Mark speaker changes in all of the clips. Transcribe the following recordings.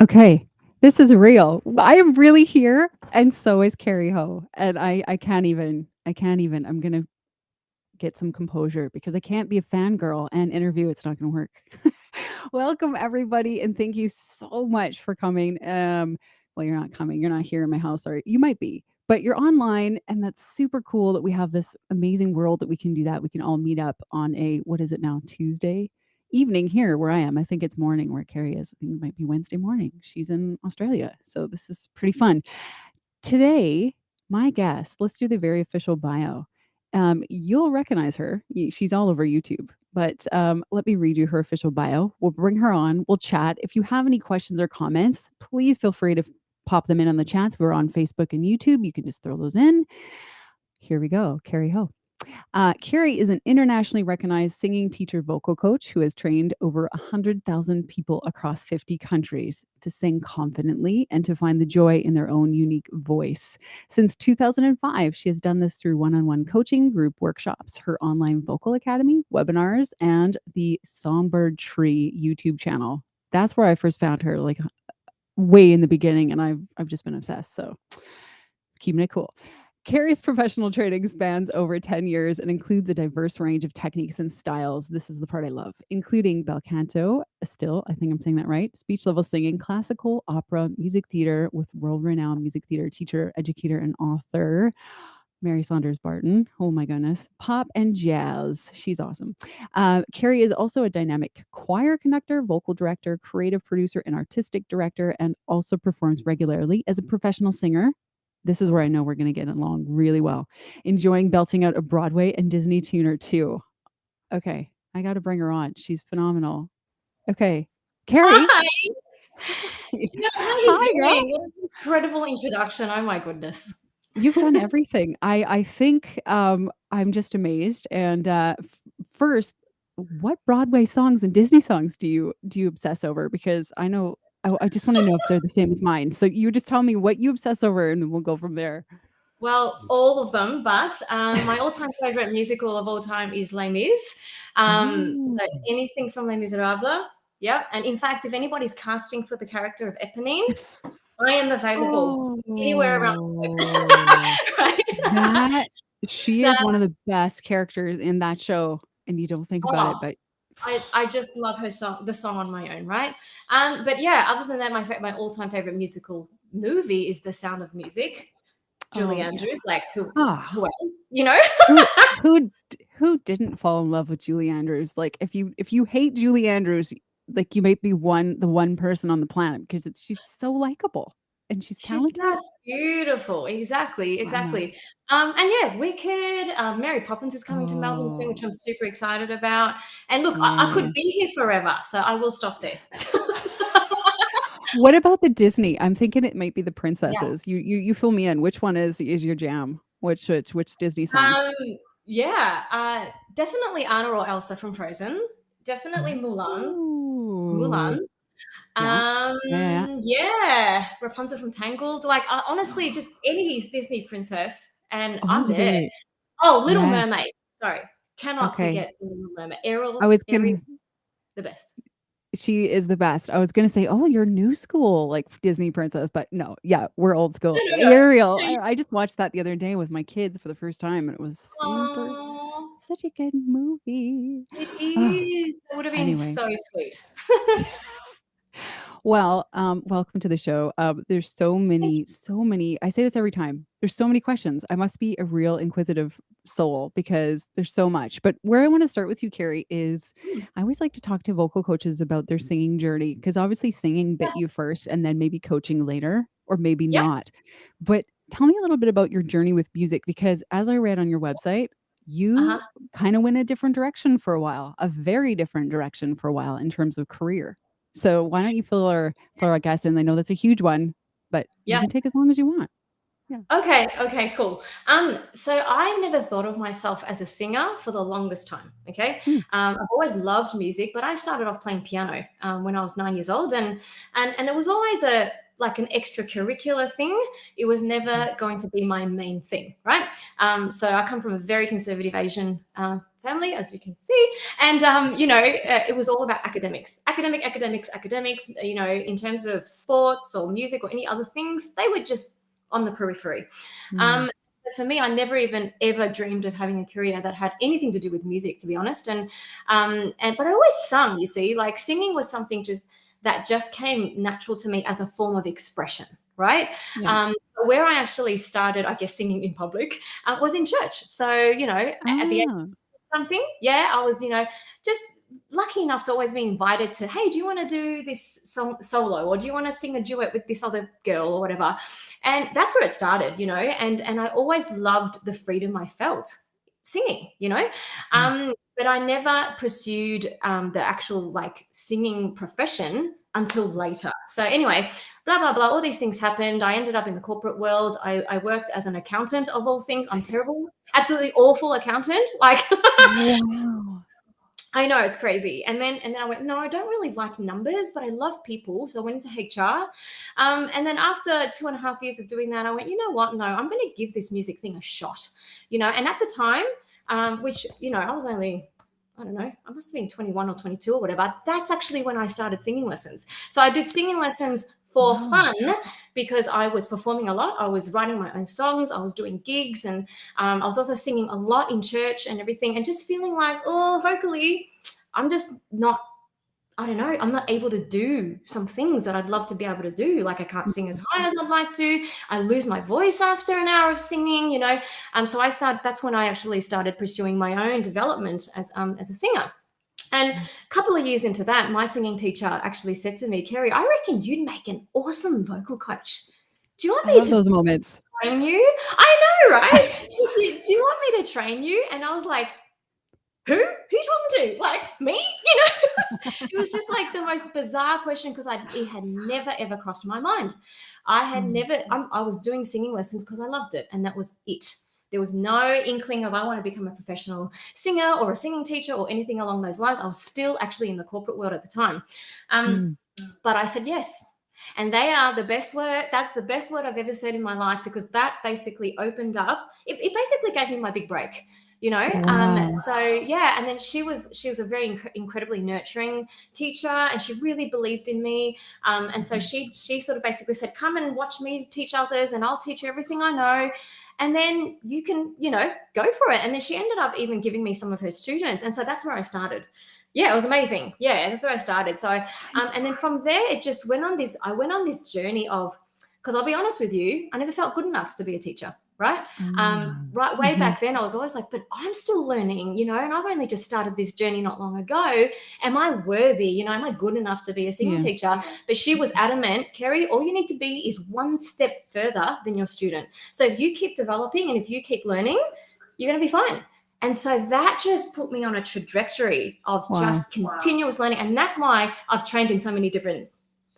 Speaker 1: Okay, this is real. I am really here, and so is Kerri Ho. And I can't even. I'm gonna get some composure because I can't be a fangirl and interview. It's not gonna work. Welcome everybody, and thank you so much for coming. Well, you're not coming. You're not here in my house, or you might be, but you're online, and that's super cool that we have this amazing world that we can do that. We can all meet up on a what is it now, Tuesday evening here where I am. I think it's morning where Kerri is. I think it might be Wednesday morning. She's in Australia, so this is pretty fun. Today, my guest, let's do the very official bio. You'll recognize her. She's all over YouTube. But let me read you her official bio. We'll bring her on. We'll chat. If you have any questions or comments, please feel free to pop them in the chats. We're on Facebook and YouTube. You can just throw those in. Here we go. Kerri Ho. Kerri is an internationally recognized singing teacher vocal coach who has trained over 100,000 people across 50 countries to sing confidently and to find the joy in their own unique voice. Since 2005, she has done this through one-on-one coaching, group workshops, her online vocal academy, webinars, and the Songbird Tree YouTube channel. That's where I first found her, like way in the beginning, and I've just been obsessed. So keeping it cool. Kerri's professional training spans over 10 years and includes a diverse range of techniques and styles. This is the part I love, including Bel Canto, Estill, I think I'm saying that right, speech level singing, classical, opera, music theater with world-renowned music theater teacher, educator, and author, Mary Saunders-Barton. Oh my goodness. Pop and jazz. She's awesome. Kerri is also a dynamic choir conductor, vocal director, creative producer, and artistic director, and also performs regularly as a professional singer. This is where I know we're going to get along really well. Enjoying belting out a Broadway and Disney tune or two. Okay, I got to bring her on. She's phenomenal. Okay, Kerri.
Speaker 2: Hi. How are you
Speaker 1: Hi, girl.
Speaker 2: doing? What an incredible introduction. Oh my goodness.
Speaker 1: You've done everything. I think I'm just amazed. And first, what Broadway songs and Disney songs do you obsess over? Because I know I just want to know if they're the same as mine. So you just tell me what you obsess over, and we'll go from there.
Speaker 2: Well, all of them, but my all-time favorite musical of all time is Les Mis. So anything from Les Miserables. Yeah. And in fact, if anybody's casting for the character of Eponine, I am available anywhere around the globe. Right?
Speaker 1: She is one of the best characters in that show, and you don't think about it, but
Speaker 2: I just love her song, the song on my own, right? But yeah, other than that, my all-time favorite musical movie is The Sound of Music. Julie Andrews, like who else? You know,
Speaker 1: who didn't fall in love with Julie Andrews? Like if you hate Julie Andrews, like you might be the one person on the planet because she's so likable and she's talented.
Speaker 2: She's just beautiful. Exactly. And yeah, Wicked. Mary Poppins is coming to Melbourne soon, which I'm super excited about. And look, I could be here forever, so I will stop there.
Speaker 1: What about the Disney? I'm thinking it might be the princesses. Yeah. You fill me in. Which one is your jam? Which Disney songs?
Speaker 2: Definitely Anna or Elsa from Frozen. Definitely Mulan. Yeah. Rapunzel from Tangled. Like honestly, just any Disney princess, and I'm there.
Speaker 1: Great.
Speaker 2: Oh, Little Mermaid. Sorry, cannot forget Little Mermaid. Ariel. The best.
Speaker 1: She is the best. I was going to say, oh, you're new school, like Disney princess, but no, yeah, we're old school. No. Ariel. I just watched that the other day with my kids for the first time, and it was such a good movie.
Speaker 2: It is. It would have been so sweet.
Speaker 1: Well, welcome to the show. There's so many, I say this every time. There's so many questions. I must be a real inquisitive soul because there's so much. But where I want to start with you, Kerri, is I always like to talk to vocal coaches about their singing journey because obviously singing bit you first and then maybe coaching later or maybe not. But tell me a little bit about your journey with music because as I read on your website, you kind of went a different direction for a while, a very different direction for a while in terms of career. So why don't you fill our guests in? I know that's a huge one, but you can take as long as you want.
Speaker 2: Yeah. Okay, cool. So I never thought of myself as a singer for the longest time. Okay. I've always loved music, but I started off playing piano when I was 9 years old, and it was always an extracurricular thing. It was never going to be my main thing, right? So I come from a very conservative Asian family, as you can see. And, it was all about academics, in terms of sports or music or any other things. They were just on the periphery. For me, I never even ever dreamed of having a career that had anything to do with music, to be honest. But I always sung, you see, like singing was something that just came natural to me as a form of expression, right?
Speaker 1: Yeah.
Speaker 2: Where I actually started, I guess, singing in public was in church. So, at the age of something, I was, just lucky enough to always be invited to, hey, do you want to do this song solo, or do you want to sing a duet with this other girl or whatever? And that's where it started, and I always loved the freedom I felt singing, but I never pursued the actual like singing profession until later. So anyway, blah, blah, blah, all these things happened. I ended up in the corporate world. I worked as an accountant of all things. I'm terrible, absolutely awful accountant. Like,
Speaker 1: Wow.
Speaker 2: I know, it's crazy. And then I went, no, I don't really like numbers, but I love people. So I went into HR. And then after 2.5 years of doing that, I went, you know what? No, I'm going to give this music thing a shot, and at the time, which, I was only, I don't know, I must have been 21 or 22 or whatever. That's actually when I started singing lessons. So I did singing lessons for fun because I was performing a lot. I was writing my own songs. I was doing gigs, and I was also singing a lot in church and everything, and just feeling like, vocally, I'm just not, I don't know, I'm not able to do some things that I'd love to be able to do. Like I can't sing as high as I'd like to. I lose my voice after an hour of singing, So that's when I actually started pursuing my own development as a singer. And a couple of years into that, my singing teacher actually said to me, Kerri, I reckon you'd make an awesome vocal coach. Do you want me to
Speaker 1: those moments
Speaker 2: train you? I know, right? do you want me to train you? And I was like, who are you talking to? Like me? It was just like the most bizarre question because it had never, ever crossed my mind. I had never, I was doing singing lessons because I loved it, and that was it. There was no inkling of I want to become a professional singer or a singing teacher or anything along those lines. I was still actually in the corporate world at the time. But I said yes. And they are the best word. That's the best word I've ever said in my life, because that basically opened up. It basically gave me my big break. So and then she was a very incredibly nurturing teacher, and she really believed in me. And so she sort of basically said, come and watch me teach others, and I'll teach you everything I know. And then you can, go for it. And then she ended up even giving me some of her students. And so that's where I started. Yeah, it was amazing. Yeah, that's where I started. So, and then from there, it just went on this journey of, because I'll be honest with you, I never felt good enough to be a teacher. Right. Way back then, I was always like, but I'm still learning, and I've only just started this journey not long ago. Am I worthy? Am I good enough to be a singing teacher? But she was adamant, Kerri, all you need to be is one step further than your student. So if you keep developing and if you keep learning, you're going to be fine. And so that just put me on a trajectory of just continuous learning. And that's why I've trained in so many different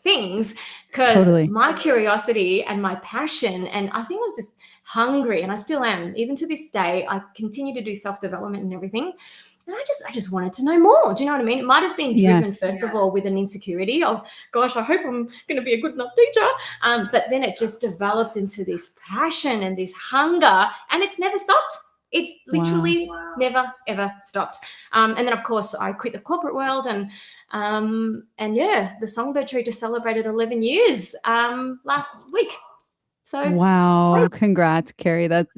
Speaker 2: things, because my curiosity and my passion, and I think I'm just hungry, and I still am, even to this day. I continue to do self-development and everything, and I just wanted to know more. Do you know what I mean? It might have been driven first of all with an insecurity of, gosh, I hope I'm going to be a good enough teacher, but then it just developed into this passion and this hunger, and it's never stopped. It's literally never, ever stopped. And then, of course, I quit the corporate world, and the Songbird Tree just celebrated 11 years last week. So
Speaker 1: wow, congrats, Kerri. That's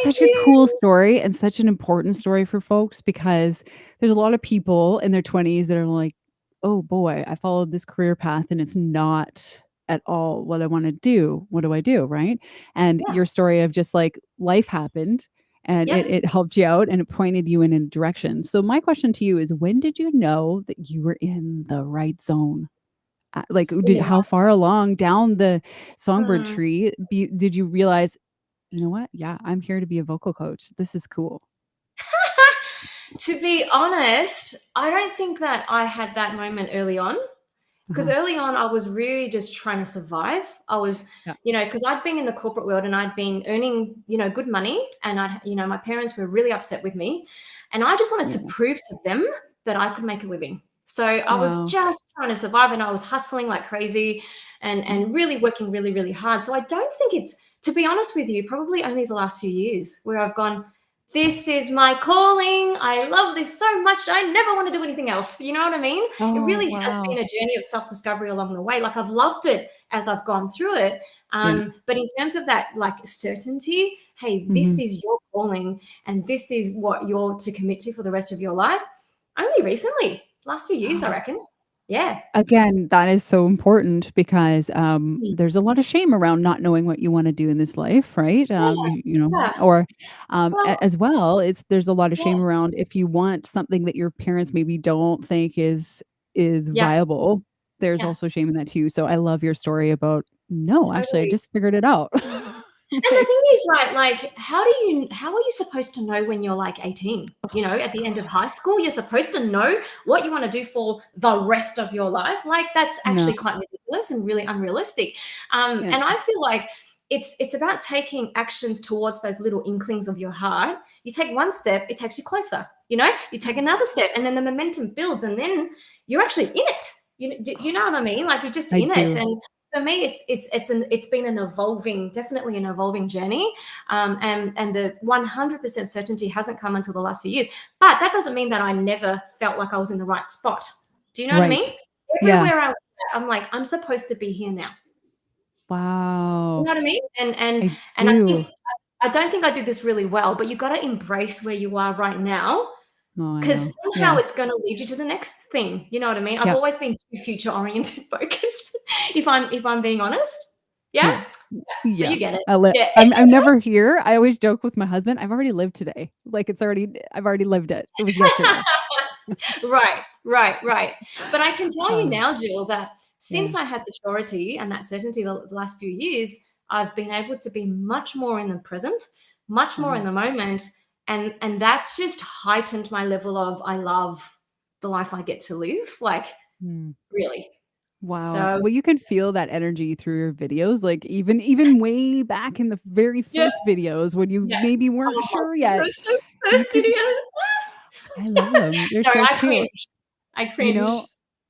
Speaker 1: such a cool story, and such an important story for folks, because there's a lot of people in their 20s that are like, oh boy, I followed this career path and it's not at all what I want to do. What do I do? Right. And your story of just like life happened, and it helped you out, and it pointed you in a direction. So my question to you is, when did you know that you were in the right zone? How far along down the Songbird Tree did you realize, you know what? Yeah, I'm here to be a vocal coach. This is cool.
Speaker 2: To be honest, I don't think that I had that moment early on. Because early on, I was really just trying to survive. I was, because I'd been in the corporate world and I'd been earning, good money, and my parents were really upset with me, and I just wanted to prove to them that I could make a living. So I was just trying to survive, and I was hustling like crazy and really working really, really hard. So I don't think it's, to be honest with you, probably only the last few years where I've gone, this is my calling. I love this so much. I never want to do anything else. You know what I mean? It
Speaker 1: Oh,
Speaker 2: really has been
Speaker 1: wow.
Speaker 2: a journey of self-discovery along the way. Like I've loved it as I've gone through it.
Speaker 1: Yeah.
Speaker 2: But in terms of that, like certainty, hey, this is your calling and this is what you're to commit to for the rest of your life. Only recently, last few years, I reckon. Yeah.
Speaker 1: Again, that is so important because,
Speaker 2: Mm.
Speaker 1: there's a lot of shame around not knowing what you wanna do in this life, right?
Speaker 2: Yeah.
Speaker 1: You know,
Speaker 2: Yeah.
Speaker 1: or,
Speaker 2: Well,
Speaker 1: as well, there's a lot of
Speaker 2: yeah.
Speaker 1: shame around if you want something that your parents maybe don't think is
Speaker 2: Yeah.
Speaker 1: viable, there's
Speaker 2: Yeah.
Speaker 1: also shame in that too, so I love your story about, "No, actually, I
Speaker 2: Totally.
Speaker 1: just figured it out."
Speaker 2: And the
Speaker 1: Like,
Speaker 2: thing is, right, like, how are you supposed to know when you're like 18? You know, at the end of high school, you're supposed to know what you want to do for the rest of your life. Like, that's
Speaker 1: no.
Speaker 2: actually quite ridiculous and really unrealistic.
Speaker 1: Yeah.
Speaker 2: And I feel like it's about taking actions towards those little inklings of your heart. You take one step, it takes you closer. You know, you take another step, and then the momentum builds, and then you're actually in it. Do you know what I mean? Like you're just
Speaker 1: I
Speaker 2: in it,
Speaker 1: do.
Speaker 2: and for me, it's been an evolving, definitely an evolving journey, and the 100% certainty hasn't come until the last few years. But that doesn't mean that I never felt like I was in the right spot. Do you know what I
Speaker 1: Right.
Speaker 2: mean?
Speaker 1: Yeah.
Speaker 2: Everywhere I was at, I'm like, I'm supposed to be here now. You
Speaker 1: Wow.
Speaker 2: know what I mean?
Speaker 1: I
Speaker 2: And
Speaker 1: do.
Speaker 2: I don't think I did this really well, but you got to embrace where you are right now
Speaker 1: Oh, I
Speaker 2: because
Speaker 1: know.
Speaker 2: somehow
Speaker 1: Yeah.
Speaker 2: it's going to lead you to the next thing. You know what I mean? I've
Speaker 1: Yeah.
Speaker 2: always been too future oriented focused. If I'm being honest, yeah.
Speaker 1: Yeah.
Speaker 2: So
Speaker 1: Yeah.
Speaker 2: you get it.
Speaker 1: I li
Speaker 2: Yeah.
Speaker 1: I'm never here. I always joke with my husband, "I've already lived today." Like, I've already lived it. It was yesterday.
Speaker 2: Right, right, right. But I can tell you
Speaker 1: Uh,
Speaker 2: now, Jill, that
Speaker 1: yeah.
Speaker 2: since I had the surety and that certainty the last few years, I've been able to be much more in the present, much more in
Speaker 1: Wow.
Speaker 2: the moment, and that's just heightened my level of I love the life I get to live, like,
Speaker 1: Mm.
Speaker 2: really.
Speaker 1: Wow.
Speaker 2: So,
Speaker 1: Well, you can feel that energy through your videos, like, even way back in the very
Speaker 2: yeah,
Speaker 1: first videos when you
Speaker 2: yeah.
Speaker 1: maybe weren't
Speaker 2: Oh
Speaker 1: sure
Speaker 2: my
Speaker 1: yet.
Speaker 2: goodness, those
Speaker 1: You
Speaker 2: first
Speaker 1: could
Speaker 2: videos.
Speaker 1: I love them. They're
Speaker 2: Sorry,
Speaker 1: so
Speaker 2: I
Speaker 1: cute.
Speaker 2: cringe. I
Speaker 1: You
Speaker 2: cringe.
Speaker 1: know,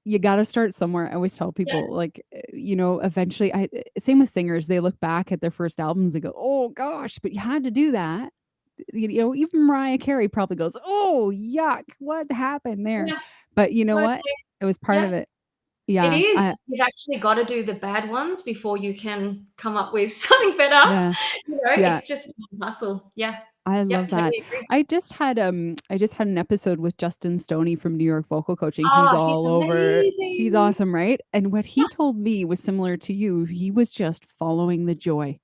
Speaker 1: you gotta start somewhere. I always tell
Speaker 2: Yeah,
Speaker 1: people, like, eventually same with singers, they look back at their first albums, they go, "Oh gosh, but you had to do that." Even Mariah Carey probably goes, "Oh, yuck, what happened there?"
Speaker 2: yeah,
Speaker 1: But you know what?
Speaker 2: totally.
Speaker 1: It was part
Speaker 2: Yeah.
Speaker 1: of it.
Speaker 2: It
Speaker 1: Yeah,
Speaker 2: is. You've actually gotta do the bad ones before you can come up with something better.
Speaker 1: yeah,
Speaker 2: You know,
Speaker 1: yeah.
Speaker 2: it's just hustle. Yeah.
Speaker 1: I
Speaker 2: Yep,
Speaker 1: love that.
Speaker 2: totally agree.
Speaker 1: I just had an episode with Justin Stoney from New York Vocal Coaching. He's
Speaker 2: Oh, he's
Speaker 1: all over. He's
Speaker 2: amazing.
Speaker 1: awesome, right? And what he told me was similar to you. He was just following the joy.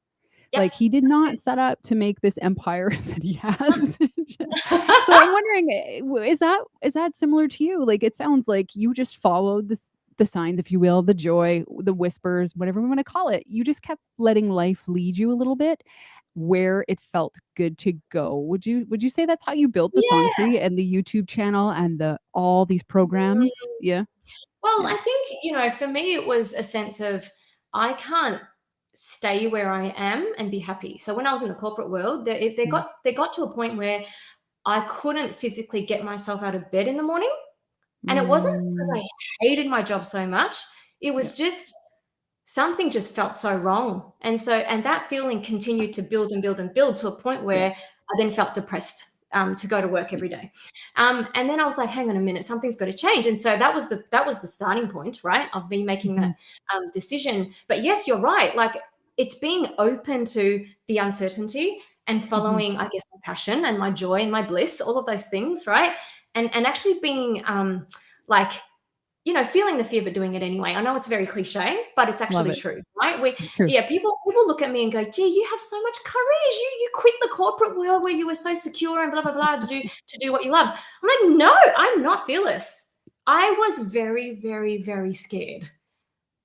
Speaker 2: Yep.
Speaker 1: Like, he did not set up to make this empire that he has. So I'm wondering, is that similar to you? Like, it sounds like you just followed the signs, if you will, the joy, the whispers, whatever we wanna call it. You just kept letting life lead you a little bit where it felt good to go. Would you say that's how you built the song
Speaker 2: Yeah.
Speaker 1: tree and the YouTube channel and the all these programs?
Speaker 2: Mm.
Speaker 1: Yeah?
Speaker 2: Well,
Speaker 1: Yeah.
Speaker 2: I think, for me, it was a sense of I can't stay where I am and be happy. So when I was in the corporate world,
Speaker 1: Mm.
Speaker 2: they got to a point where I couldn't physically get myself out of bed in the morning. And it wasn't because
Speaker 1: Mm.
Speaker 2: I hated my job so much. It
Speaker 1: Yeah.
Speaker 2: was just something just felt so wrong. And that feeling continued to build and build and build to a point
Speaker 1: Yeah.
Speaker 2: where I then felt depressed to go to work every day. And then I was like, hang on a minute, something's got to change. And so that was the starting point, right, of me making
Speaker 1: Mhm.
Speaker 2: that decision. But yes, you're right. Like it's being open to the uncertainty and
Speaker 1: Mhm.
Speaker 2: following, I guess, my passion and my joy and my bliss, all of those things, right? And actually being like feeling the fear but doing it anyway. I know it's very cliche, but it's
Speaker 1: Love
Speaker 2: actually
Speaker 1: it.
Speaker 2: true, right? We
Speaker 1: It's true.
Speaker 2: Yeah, people look at me and go, "Gee, you have so much courage. You quit the corporate world where you were so secure and blah blah blah to do what you love." I'm like, "No, I'm not fearless. I was very, very, very scared,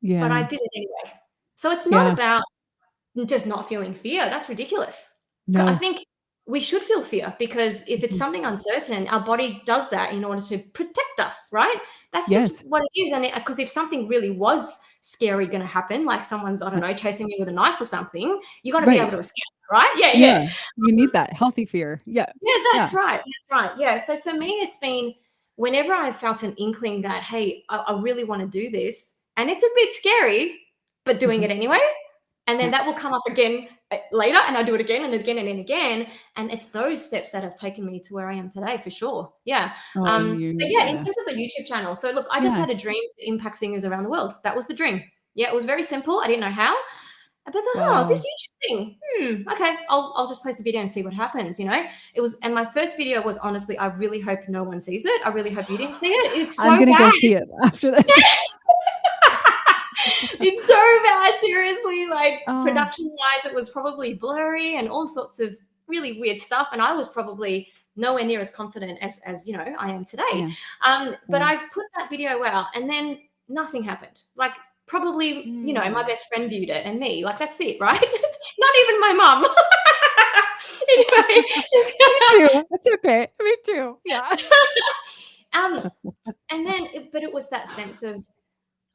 Speaker 2: but I
Speaker 1: Yeah.
Speaker 2: did it anyway." So it's not
Speaker 1: Yeah.
Speaker 2: about just not feeling fear. That's ridiculous. I
Speaker 1: No.
Speaker 2: think we should feel fear because if it's
Speaker 1: Mhm.
Speaker 2: something uncertain, our body does that in order to protect us, right? That's just
Speaker 1: Yes.
Speaker 2: what it is. And because if something really was scary going to happen, like someone's, I don't
Speaker 1: Yeah.
Speaker 2: know, chasing you with a knife or something, you got to be able
Speaker 1: Right.
Speaker 2: to escape, right? Yeah, yeah.
Speaker 1: Yeah. You need that healthy fear. Yeah.
Speaker 2: Yeah,
Speaker 1: Yeah.
Speaker 2: that's right. That's right. Yeah. So for me, it's been whenever I felt an inkling that, hey, I really want to do this, and it's a bit scary, but doing
Speaker 1: Mhm.
Speaker 2: it anyway, And then that will come up again later, and I do it again and again and then again. And it's those steps that have taken me to where I am today, for sure. Yeah.
Speaker 1: Oh,
Speaker 2: But yeah, in
Speaker 1: yeah.
Speaker 2: terms of the YouTube channel, so look, I just
Speaker 1: Yeah.
Speaker 2: had a dream to impact singers around the world. That was the dream. Yeah, it was very simple. I didn't know how. But then, this YouTube thing, okay, I'll just post a video and see what happens, It was, and my first video was, honestly, I really hope no one sees it. I really hope you didn't see it. It's so
Speaker 1: I'm gonna
Speaker 2: bad.
Speaker 1: go see it after this.
Speaker 2: It's so bad, seriously. Like,
Speaker 1: Oh.
Speaker 2: production-wise, it was probably blurry and all sorts of really weird stuff. And I was probably nowhere near as confident as I am today.
Speaker 1: Yeah.
Speaker 2: But I put that video out, and then nothing happened. Like, probably, my best friend viewed it, and me. Like, that's it, right? Not even my mum. Anyway.
Speaker 1: Me too. It's okay. Me too. Yeah.
Speaker 2: And then, but it was that sense of,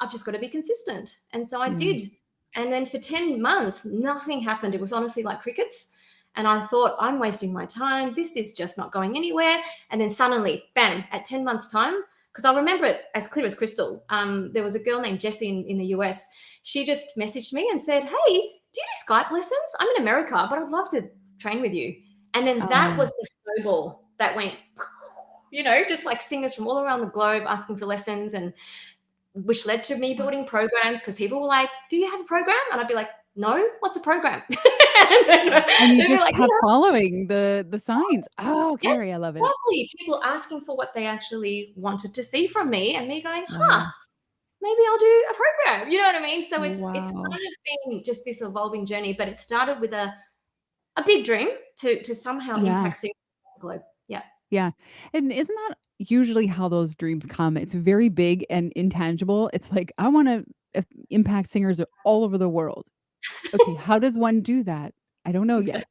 Speaker 2: I've just got to be consistent. And so I did. And then for 10 months, nothing happened. It was honestly like crickets. And I thought, I'm wasting my time. This is just not going anywhere. And then suddenly, bam, at 10 months' time, because I'll remember it as clear as crystal. There was a girl named Jessie in the US. She just messaged me and said, hey, do you do Skype lessons? I'm in America, but I'd love to train with you. And then that was the snowball that went, just like singers from all around the globe asking for lessons, and which led to me building programs, because people were like, do you have a program? And I'd be like, no, what's a program?
Speaker 1: And you just kept following the signs. Oh,
Speaker 2: yes,
Speaker 1: Kerri, I love it.
Speaker 2: Exactly. People asking for what they actually wanted to see from me, and me going, maybe I'll do a program. You know what I mean? So it's kind of been just this evolving journey, but it started with a big dream to somehow impact singers across the globe. Yeah.
Speaker 1: Yeah. And isn't that usually how those dreams come? It's very big and intangible. It's like, I want to impact singers all over the world. Okay, how does one do that? I don't know yet,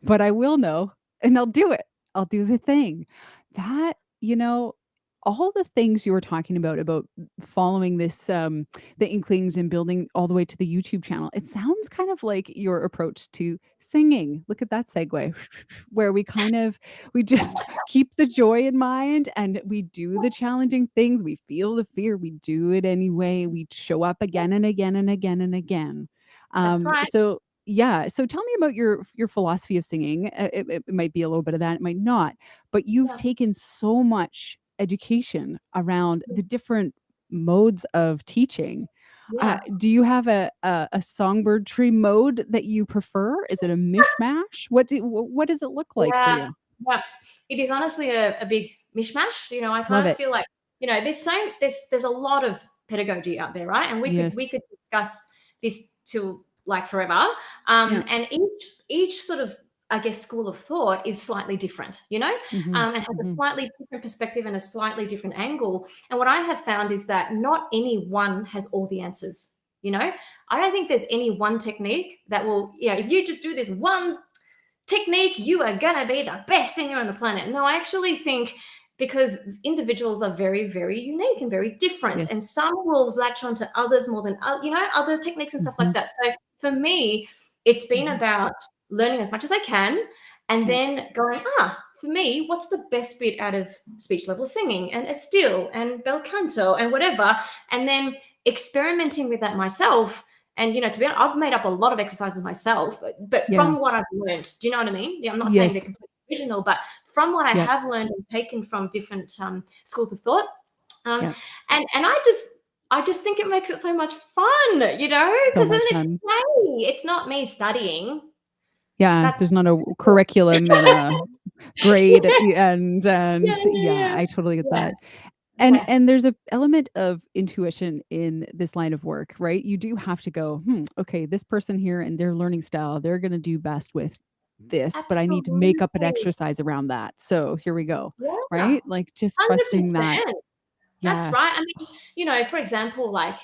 Speaker 1: but I will know, and I'll do it. I'll do the thing. That, all the things you were talking about following this, the inklings and building all the way to the YouTube channel, it sounds kind of like your approach to singing. Look at that segue, where we just keep the joy in mind, and we do the challenging things. We feel the fear. We do it anyway. We show up again and again and again and again.
Speaker 2: That's right.
Speaker 1: So yeah. So tell me about your philosophy of singing. It might be a little bit of that. It might not. But you've taken so much education around the different modes of teaching. Do you have a Songbird Tree mode that you prefer? Is it a mishmash? What does it look like for you?
Speaker 2: Yeah, it is honestly a big mishmash. I kind of feel like there's a lot of pedagogy out there, right? And we could discuss this till like forever. And each sort of, I guess, school of thought is slightly different, and has a slightly different perspective and a slightly different angle. And what I have found is that not any one has all the answers. I don't think there's any one technique that will, if you just do this one technique, you are going to be the best singer on the planet. No, I actually think, because individuals are very, very unique and very different, and some will latch onto others more than, other techniques and stuff like that. So for me, it's been about learning as much as I can, and then going, for me, what's the best bit out of speech level singing and Estill and Bel Canto and whatever, and then experimenting with that myself. And, to be honest, I've made up a lot of exercises myself, but from what I've learned, do you know what I mean? Yeah, I'm not saying they're completely original, but from what I have learned and taken from different schools of thought. And I just think it makes it so much fun, because then it's play. It's not me studying.
Speaker 1: Yeah, there's not a curriculum and a grade at the end, and I totally get that. And there's an element of intuition in this line of work, right? You do have to go, okay, this person here and their learning style, they're going to do best with this, but I need to make up an exercise around that. So here we go, right? Like, just trusting 100%. That.
Speaker 2: That's right. I mean, for example, like,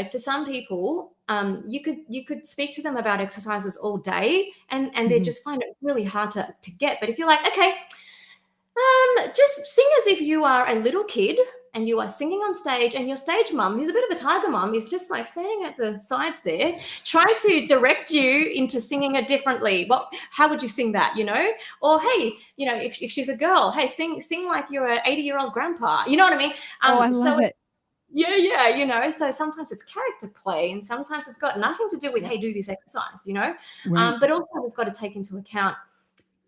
Speaker 2: for some people, you could speak to them about exercises all day, and they just find it really hard to get. But if you're like, okay, just sing as if you are a little kid and you are singing on stage, and your stage mum, who's a bit of a tiger mum, is just like standing at the sides there, trying to direct you into singing it differently. How would you sing that, Or, hey, if she's a girl, hey, sing like you're an 80-year-old grandpa. You know what I mean?
Speaker 1: I love it.
Speaker 2: Yeah, you know, so sometimes it's character play and sometimes it's got nothing to do with, hey, do this exercise, you know.
Speaker 1: Right.
Speaker 2: But also we've got to take into account,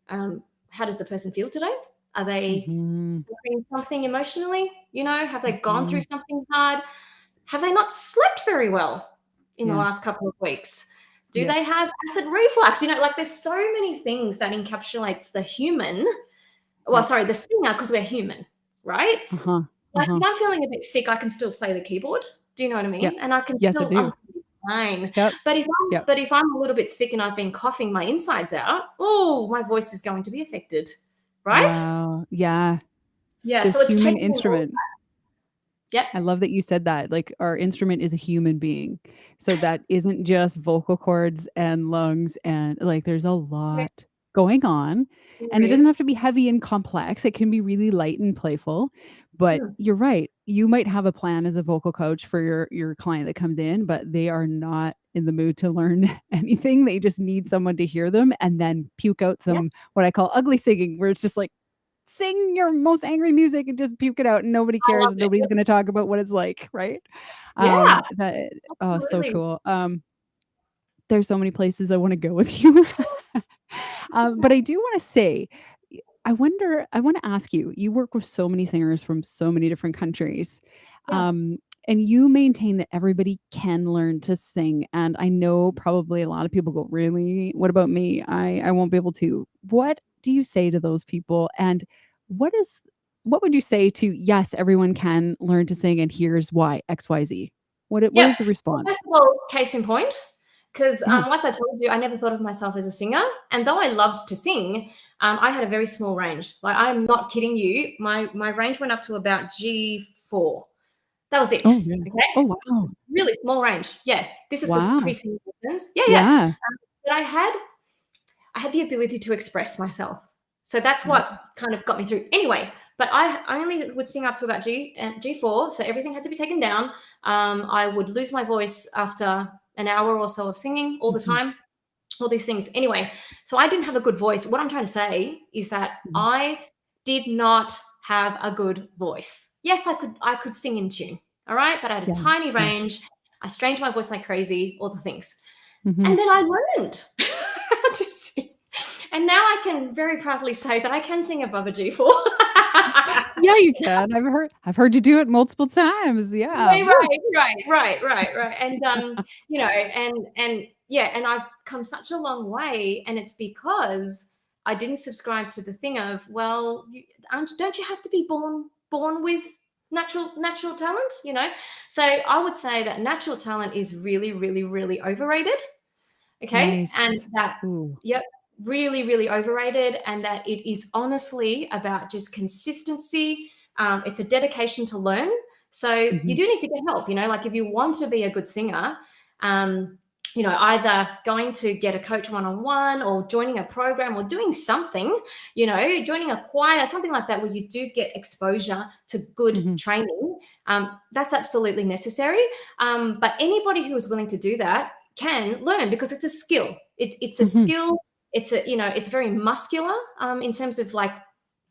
Speaker 2: how does the person feel today? Are they suffering something emotionally? You know, have they gone through something hard? Have they not slept very well in the last couple of weeks? Do they have acid reflux? You know, like there's so many things that encapsulates the human. Well, sorry, the singer, because we're human, right? Like if I'm feeling a bit sick, I can still play the keyboard. Do you know what I mean?
Speaker 1: Yep.
Speaker 2: And I can
Speaker 1: Yes, I
Speaker 2: still,
Speaker 1: do.
Speaker 2: I'm fine.
Speaker 1: Yep.
Speaker 2: But if
Speaker 1: Yep.
Speaker 2: I'm a little bit sick and I've been coughing my insides out, oh, my voice is going to be affected, right?
Speaker 1: Wow. Yeah.
Speaker 2: Yeah.
Speaker 1: This
Speaker 2: So it's
Speaker 1: human
Speaker 2: taking
Speaker 1: instrument.
Speaker 2: Yep.
Speaker 1: I love that you said that. Like our instrument is a human being. So that isn't just vocal cords and lungs and like there's a lot going on. And it doesn't have to be heavy and complex. It can be really light and playful. But you're right. You might have a plan as a vocal coach for your client that comes in, but they are not in the mood to learn anything. They just need someone to hear them and then puke out some what I call ugly singing, where it's just like sing your most angry music and just puke it out and nobody cares and nobody's going to talk about what it's like, right?
Speaker 2: Yeah.
Speaker 1: That so
Speaker 2: Absolutely.
Speaker 1: cool. There's so many places I want to go with you. But I do want to say I want to ask you, you work with so many singers from so many different countries.
Speaker 2: Yeah.
Speaker 1: And you maintain that everybody can learn to sing. And I know probably a lot of people go, really? What about me? I won't be able to. What do you say to those people? And what would you say to, yes, everyone can learn to sing and here's why, XYZ? What is the response?
Speaker 2: Well, first of all, case in point, because like I told you, I never thought of myself as a singer. And though I loved to sing, I had a very small range. Like I'm not kidding you. My range went up to about G4. That was it.
Speaker 1: Oh, yeah.
Speaker 2: Okay.
Speaker 1: Oh, wow.
Speaker 2: Really small range. Yeah. This is for pre-singing lessons.
Speaker 1: Yeah.
Speaker 2: But I had the ability to express myself. So that's what kind of got me through. Anyway, but I only would sing up to about G4. So everything had to be taken down. I would lose my voice after an hour or so of singing all the time, all these things. Anyway, so I didn't have a good voice. What I'm trying to say is that I did not have a good voice. Yes, I could sing in tune. All right. But I had a tiny range. I strained my voice like crazy, all the things. And then I learned to sing. And now I can very proudly say that I can sing above a G4.
Speaker 1: Yeah, you can. I've heard you do it multiple times. Yeah.
Speaker 2: Right. And you know, and yeah, and I've come such a long way, and it's because I didn't subscribe to the thing of, well, don't you have to be born with natural talent, you know? So I would say that natural talent is really, really, really overrated. Okay.
Speaker 1: Nice.
Speaker 2: And that, really, really overrated. And that it is honestly about just consistency. It's a dedication to learn. So you do need to get help, you know, like if you want to be a good singer, you know, either going to get a coach one-on-one or joining a program or doing something, you know, joining a choir, something like that, where you do get exposure to good training. That's absolutely necessary. But anybody who is willing to do that can learn, because it's a skill. It's a skill. It's a, you know, it's very muscular in terms of like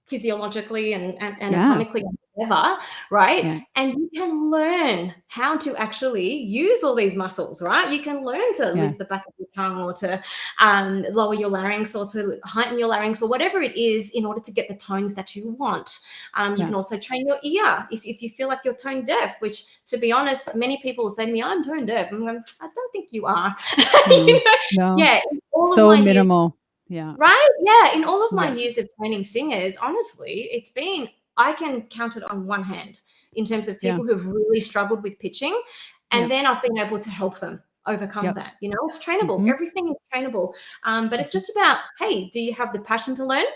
Speaker 2: physiologically and anatomically and whatever, right?
Speaker 1: Yeah.
Speaker 2: And you can learn how to actually use all these muscles, right? You can learn to lift the back of your tongue or to lower your larynx or to heighten your larynx or whatever it is in order to get the tones that you want. You can also train your ear if you feel like you're tone deaf, which, to be honest, many people will say to me, I'm tone deaf. I'm going, I don't think you are. You know?
Speaker 1: No.
Speaker 2: Yeah.
Speaker 1: So minimal. Yeah.
Speaker 2: Right? Yeah. In all of my years of training singers, honestly, I can count it on one hand in terms of people who've really struggled with pitching. And then I've been able to help them overcome that. You know, it's trainable. Everything is trainable. But it's just about, hey, do you have the passion to learn?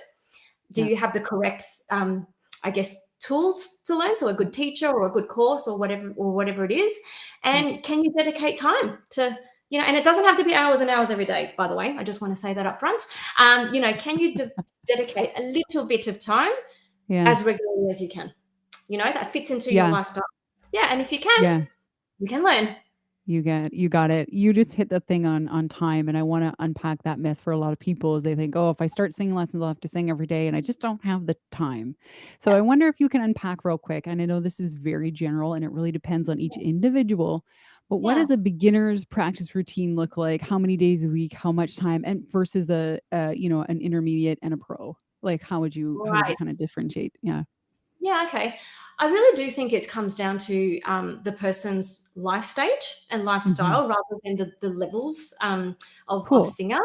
Speaker 2: Do you have the correct, I guess, tools to learn? So a good teacher or a good course or whatever it is. And can you dedicate time to, you know, and it doesn't have to be hours and hours every day, by the way. I just want to say that up front. You know, can you dedicate a little bit of time as regularly as you can? You know, that fits into your lifestyle. Yeah. And if you can, you can learn.
Speaker 1: You got it. You just hit the thing on time, and I wanna unpack that myth for a lot of people as they think, "Oh, if I start singing lessons, I'll have to sing every day, and I just don't have the time." So
Speaker 2: Yeah.
Speaker 1: I wonder if you can unpack real quick, and I know this is very general, and it really depends on each individual, but what
Speaker 2: Yeah.
Speaker 1: does a beginner's practice routine look like? How many days a week? How much time? And versus an intermediate and a pro? Like, how would you
Speaker 2: Right.
Speaker 1: kinda differentiate? Yeah.
Speaker 2: Yeah, okay. I really do think it comes down to the person's life stage and
Speaker 1: Mhm.
Speaker 2: lifestyle rather than the levels of
Speaker 1: Cool.
Speaker 2: singer.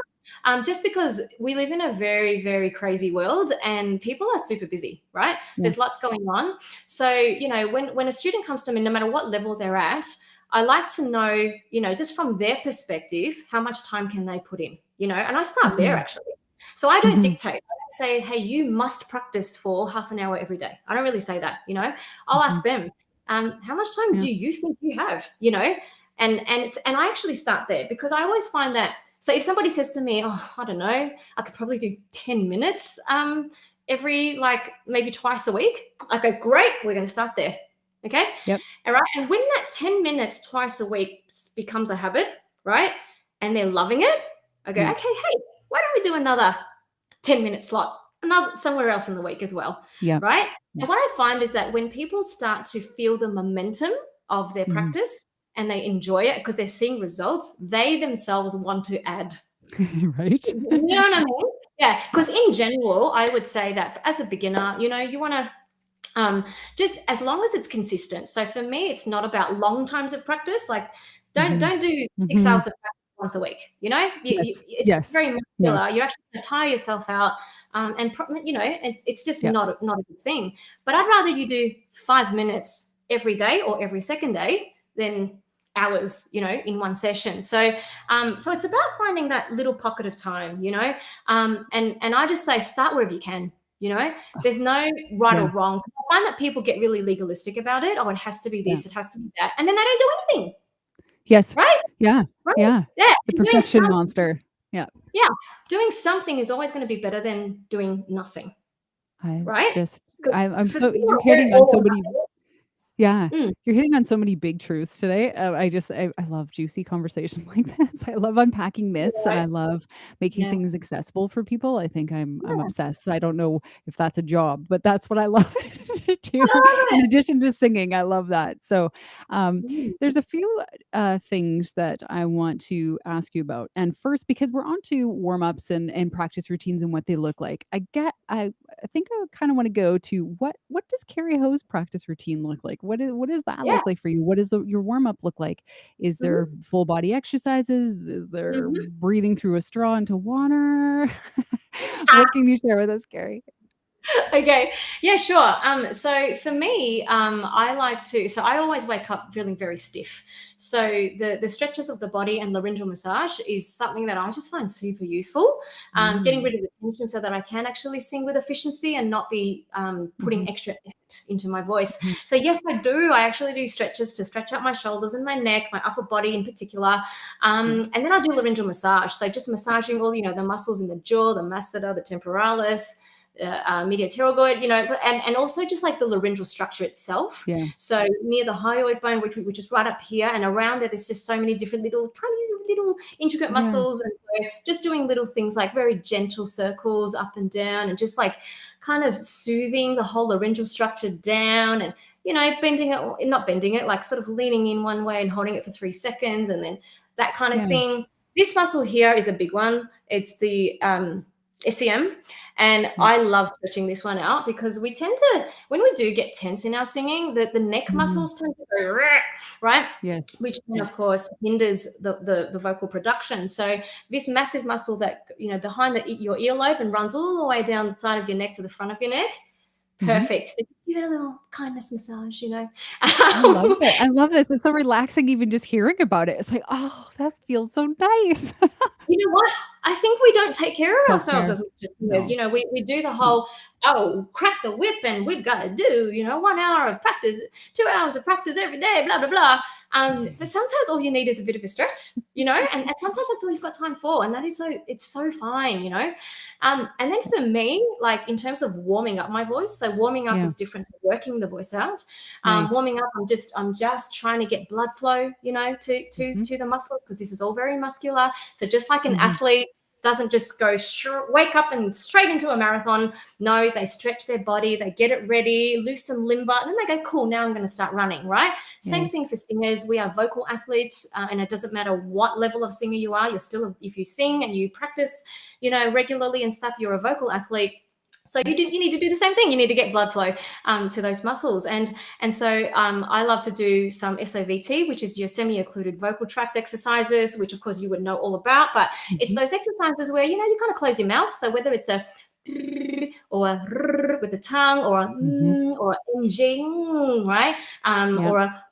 Speaker 2: Just because we live in a very, very crazy world and people are super busy, right?
Speaker 1: Yeah.
Speaker 2: There's lots going on. So, when a student comes to me, no matter what level they're at, I like to know, just from their perspective, how much time can they put in, and I start there
Speaker 1: Mhm.
Speaker 2: actually. So I don't
Speaker 1: Mhm.
Speaker 2: dictate. Say, hey, you must practice for half an hour every day. I don't really say that. I'll
Speaker 1: Mhm.
Speaker 2: ask them, how much time
Speaker 1: Yeah.
Speaker 2: do you think you have? And I actually start there because I always find that. So if somebody says to me, oh, I don't know, I could probably do 10 minutes every like maybe twice a week. I go, great, we're going to start there. Okay.
Speaker 1: Yep.
Speaker 2: All right. And when that 10 minutes twice a week becomes a habit, right? And they're loving it, I go,
Speaker 1: Yeah.
Speaker 2: okay, hey, why don't we do another 10-minute slot, another somewhere else in the week as well,
Speaker 1: Yep.
Speaker 2: right?
Speaker 1: Yep.
Speaker 2: And what I find is that when people start to feel the momentum of their
Speaker 1: Mhm.
Speaker 2: practice and they enjoy it because they're seeing results, they themselves want to add.
Speaker 1: Right?
Speaker 2: You know what I mean? Yeah,
Speaker 1: Yeah.
Speaker 2: because in general, I would say that as a beginner, you want to just as long as it's consistent. So for me, it's not about long times of practice. Like, don't
Speaker 1: Mhm.
Speaker 2: don't do six
Speaker 1: Mhm.
Speaker 2: hours of practice once a week.
Speaker 1: Yes.
Speaker 2: It's
Speaker 1: Yes.
Speaker 2: very
Speaker 1: No.
Speaker 2: muscular. You're actually going to tire yourself out, and it's just
Speaker 1: Yep.
Speaker 2: not a good thing. But I'd rather you do 5 minutes every day or every second day than hours, in one session. So it's about finding that little pocket of time, and I just say start wherever you can. You know, there's no right or
Speaker 1: Yeah.
Speaker 2: wrong. I find that people get really legalistic about it. Oh, it has to be
Speaker 1: Yeah.
Speaker 2: this, it has to be that, and then they don't do anything,
Speaker 1: Yes.
Speaker 2: right?
Speaker 1: Yeah.
Speaker 2: Right?
Speaker 1: Yeah.
Speaker 2: Yeah,
Speaker 1: The
Speaker 2: and doing
Speaker 1: perfection
Speaker 2: some,
Speaker 1: monster. Yeah.
Speaker 2: yeah, doing something is always going to be better than doing nothing,
Speaker 1: I
Speaker 2: right?
Speaker 1: just
Speaker 2: Because
Speaker 1: I'm
Speaker 2: for some
Speaker 1: so you're
Speaker 2: people, they're
Speaker 1: hitting on
Speaker 2: all
Speaker 1: so
Speaker 2: or
Speaker 1: many. Yeah.
Speaker 2: nothing.
Speaker 1: You're hitting on so many big truths today. I love juicy conversation like this. I love unpacking myths, and
Speaker 2: Right?
Speaker 1: I love making
Speaker 2: Yeah.
Speaker 1: things accessible for people. I think I'm
Speaker 2: Yeah.
Speaker 1: obsessed. I don't know if that's a job, but that's what I love to do.
Speaker 2: I love
Speaker 1: In
Speaker 2: it.
Speaker 1: addition to singing, I love that. So,
Speaker 2: Mm.
Speaker 1: there's a few things that I want to ask you about. And first, because we're on to warm-ups and practice routines and what they look like. I think I kind of want to go to what does Kerri Ho's practice routine look like? What does that
Speaker 2: Yeah.
Speaker 1: look like for you? What does your warm up look like? Is there
Speaker 2: Mhm.
Speaker 1: full body exercises? Is there
Speaker 2: Mhm.
Speaker 1: breathing through a straw into water? What can you share with us, Kerri?
Speaker 2: Okay. Yeah, sure. So for me, I always wake up feeling very stiff. So the stretches of the body and laryngeal massage is something that I just find super useful. Getting
Speaker 1: Mm,
Speaker 2: rid of the tension so that I can actually sing with efficiency and not be
Speaker 1: mhm,
Speaker 2: putting extra effort into my voice.
Speaker 1: mhm,
Speaker 2: So yes, I do. I actually do stretches to stretch out my shoulders and my neck, my upper body in particular.
Speaker 1: yeah,
Speaker 2: And then I do laryngeal massage. So just massaging all, the muscles in the jaw, the masseter, the temporalis, medial pterygoid, and also just like the laryngeal structure itself.
Speaker 1: yeah,
Speaker 2: So near the hyoid bone, which is right up here, and around there, there's just so many different little tiny little intricate
Speaker 1: yeah,
Speaker 2: muscles, and so just doing little things like very gentle circles up and down, and just like kind of soothing the whole laryngeal structure down, and bending it, not bending it, like sort of leaning in one way and holding it for 3 seconds, and then that kind of
Speaker 1: yeah.
Speaker 2: thing. This muscle here is a big one. It's the SEM. And
Speaker 1: Yep.
Speaker 2: I love stretching this one out because we tend to, when we do get tense in our singing, the neck
Speaker 1: Mhm.
Speaker 2: muscles tend to go, right?
Speaker 1: Yes.
Speaker 2: Which then,
Speaker 1: Yeah.
Speaker 2: of course, hinders the vocal production. So this massive muscle that, behind your earlobe and runs all the way down the side of your neck to the front of your neck,
Speaker 1: Mhm.
Speaker 2: perfect. So just give it a little kindness massage.
Speaker 1: I love it. I love this. It's so relaxing even just hearing about it. It's like, "Oh, that feels so nice."
Speaker 2: You know what? I think we don't take care of ourselves
Speaker 1: Self-care.
Speaker 2: as much as singers.
Speaker 1: No.
Speaker 2: You know, we do the
Speaker 1: No.
Speaker 2: whole, oh, crack the whip and we've got to do, 1 hour of practice, 2 hours of practice every day, blah, blah, blah. But sometimes all you need is a bit of a stretch, and sometimes that's all you've got time for. And that is it's so fine, And then for me, like in terms of warming up my voice, so warming up is different to working the voice out.
Speaker 1: Nice.
Speaker 2: Warming up, I'm just trying to get blood flow, to the muscles, because this is all very muscular. So just like an athlete doesn't just go wake up and straight into a marathon. No, they stretch their body, they get it ready, lose some limber, and then they go, cool, now I'm going to start running, right? Same thing for singers. We are vocal athletes, and it doesn't matter what level of singer you are. You're still, if you sing and you practice, regularly and stuff, you're a vocal athlete. So you need to do the same thing. You need to get blood flow to those muscles. And so I love to do some SOVT, which is your semi-occluded vocal tract exercises, which of course you would know all about. But it's those exercises where, you kind of close your mouth. So whether it's a or a with the tongue, or a or ng, right? Or a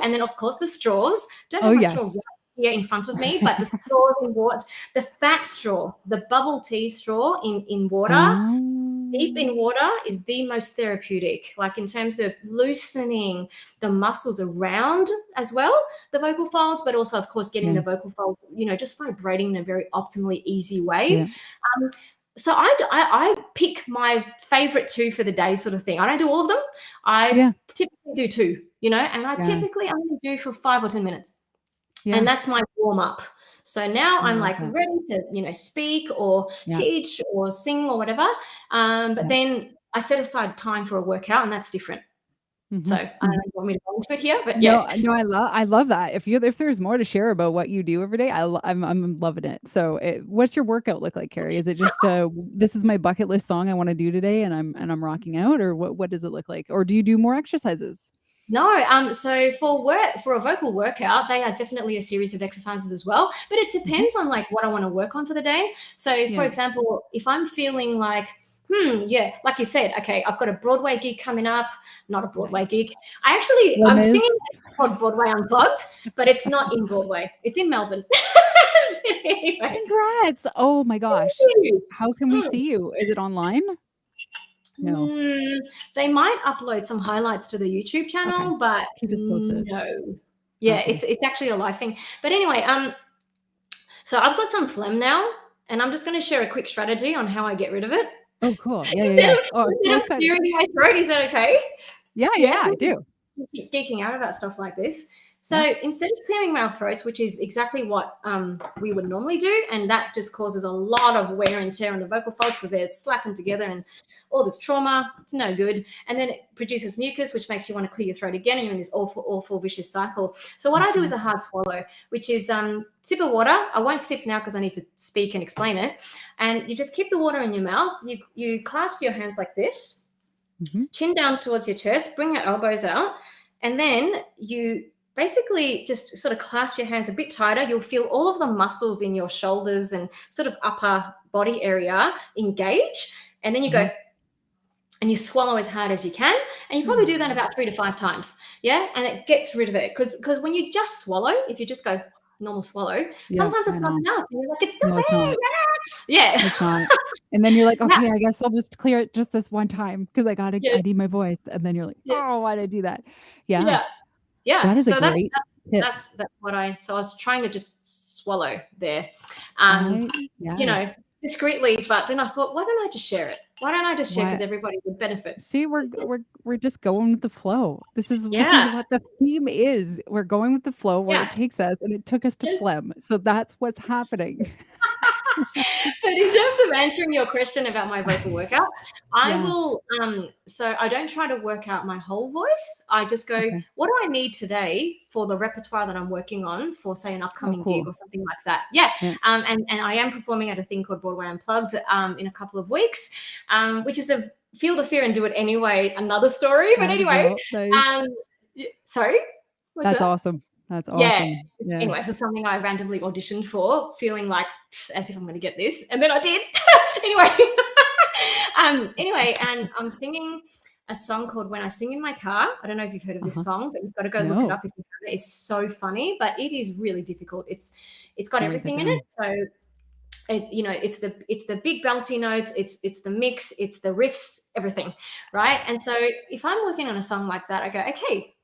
Speaker 2: and then of course the straws. Don't have my straw here in front of me, but the straws in water, the fat straw, the bubble tea straw in water, deep in water, is the most therapeutic, like in terms of loosening the muscles around as well, the vocal folds, but also of course getting the vocal folds, just vibrating in a very optimally easy way. So I pick my favorite 2 for the day, sort of thing. I don't do all of them. I typically do 2, and I typically only do for 5 or 10 minutes. And that's my warm up. So now I'm like ready to, speak or teach or sing or whatever. But then I set aside time for a workout, and that's different. So I don't know if you want me to go into it here, but
Speaker 1: No, I love that. If there's more to share about what you do every day, I'm loving it. So what's your workout look like, Kerri? Is it just this is my bucket list song I want to do today, and I'm rocking out, or what does it look like? Or do you do more exercises?
Speaker 2: No, so for a vocal workout, they are definitely a series of exercises as well, but it depends on like what I want to work on for the day. So for example, if I'm feeling like, like you said, okay, I've got a Broadway gig coming up, not a Broadway gig. I'm singing called Broadway Unplugged, but it's not in Broadway. It's in Melbourne.
Speaker 1: Anyway. Congrats. Oh my gosh. How can we see you? Is it online? No.
Speaker 2: They might upload some highlights to the YouTube channel, but
Speaker 1: keep us posted.
Speaker 2: No. Yeah, it's actually a live thing. But anyway, so I've got some phlegm now, and I'm just going to share a quick strategy on how I get rid of it.
Speaker 1: Oh, cool. Yeah,
Speaker 2: instead of clearing my throat, is that okay?
Speaker 1: Yeah, I do.
Speaker 2: Keep geeking out about stuff like this. So instead of clearing our throats, which is exactly what we would normally do, and that just causes a lot of wear and tear on the vocal folds because they're slapping together and all this trauma, it's no good. And then it produces mucus, which makes you want to clear your throat again, and you're in this awful, awful, vicious cycle. So what I do is a hard swallow, which is sip of water. I won't sip now because I need to speak and explain it. And you just keep the water in your mouth. You clasp your hands like this, chin down towards your chest, bring your elbows out, and then you basically just sort of clasp your hands a bit tighter. You'll feel all of the muscles in your shoulders and sort of upper body area engage. And then you go and you swallow as hard as you can. And you probably do that about 3 to 5 times. Yeah. And it gets rid of it. Because when you just swallow, if you just go normal swallow, sometimes it's not enough. And you're like, it's still there. Yeah.
Speaker 1: It's not. And then you're like, okay, I guess I'll just clear it just this one time because I need my voice. And then you're like, oh, why did I do that? Yeah. That is a great tip.
Speaker 2: That's what I was trying to just swallow there, discreetly, but then I thought, why don't I just share it? Why don't I just share, because everybody would benefit?
Speaker 1: See, we're just going with the flow. This is what the theme is. We're going with the flow where it takes us, and it took us to phlegm. So that's what's happening.
Speaker 2: But in terms of answering your question about my vocal workout, I will, so I don't try to work out my whole voice. I just go, what do I need today for the repertoire that I'm working on for, say, an upcoming gig or something like that? And I am performing at a thing called Broadway Unplugged in a couple of weeks, which is a Feel the Fear and Do It Anyway, another story. But anyway, sorry?
Speaker 1: That's awesome. That's awesome.
Speaker 2: Yeah. Anyway, for something I randomly auditioned for, feeling like as if I'm going to get this, and then I did. Anyway, and I'm singing a song called "When I Sing in My Car." I don't know if you've heard of this song, but you've got to go look it up if you haven't. It's so funny, but it is really difficult. It's It's got
Speaker 1: I write that
Speaker 2: everything in it.
Speaker 1: down.
Speaker 2: So it's the big belty notes, it's the mix, it's the riffs, everything, right? And so if I'm working on a song like that, I go, okay,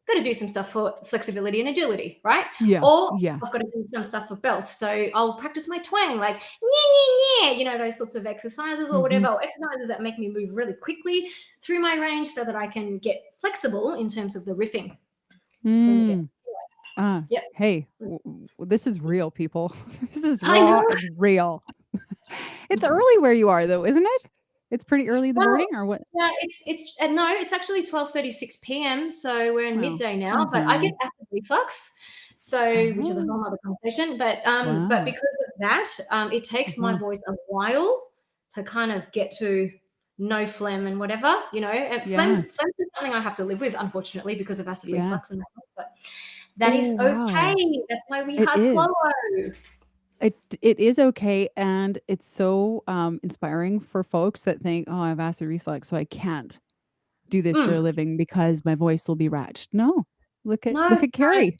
Speaker 2: got to do some stuff for flexibility and agility, right?
Speaker 1: Yeah.
Speaker 2: Or
Speaker 1: Yeah.
Speaker 2: I've got to do some stuff for belt. So I'll practice my twang, like yeah, yeah, yeah, those sorts of exercises or whatever, or exercises that make me move really quickly through my range so that I can get flexible in terms of the riffing. Yep.
Speaker 1: Hey, this is real, people. This is
Speaker 2: I
Speaker 1: raw
Speaker 2: know.
Speaker 1: and real. It's early where you are, though, isn't it? It's pretty early in the
Speaker 2: Well,
Speaker 1: morning, or what?
Speaker 2: yeah, no, it's actually 12:36 p.m. So we're in
Speaker 1: Oh,
Speaker 2: midday now.
Speaker 1: that's
Speaker 2: But I get
Speaker 1: early.
Speaker 2: acid reflux, so which is a
Speaker 1: Oh,
Speaker 2: whole other conversation. But
Speaker 1: wow.
Speaker 2: because of that, it takes my voice a while to kind of get to no phlegm and whatever, And
Speaker 1: Yeah.
Speaker 2: phlegm's is something I have to live with, unfortunately, because of acid
Speaker 1: Yeah.
Speaker 2: reflux and whatnot. But that is
Speaker 1: Oh, wow.
Speaker 2: okay. That's why we
Speaker 1: It
Speaker 2: hard
Speaker 1: is.
Speaker 2: swallow.
Speaker 1: It is okay, and it's so inspiring for folks that think, "Oh, I have acid reflux, so I can't do this for a
Speaker 2: Mm.
Speaker 1: living because my voice will be ratched." No,
Speaker 2: No,
Speaker 1: look at
Speaker 2: no.
Speaker 1: Kerri.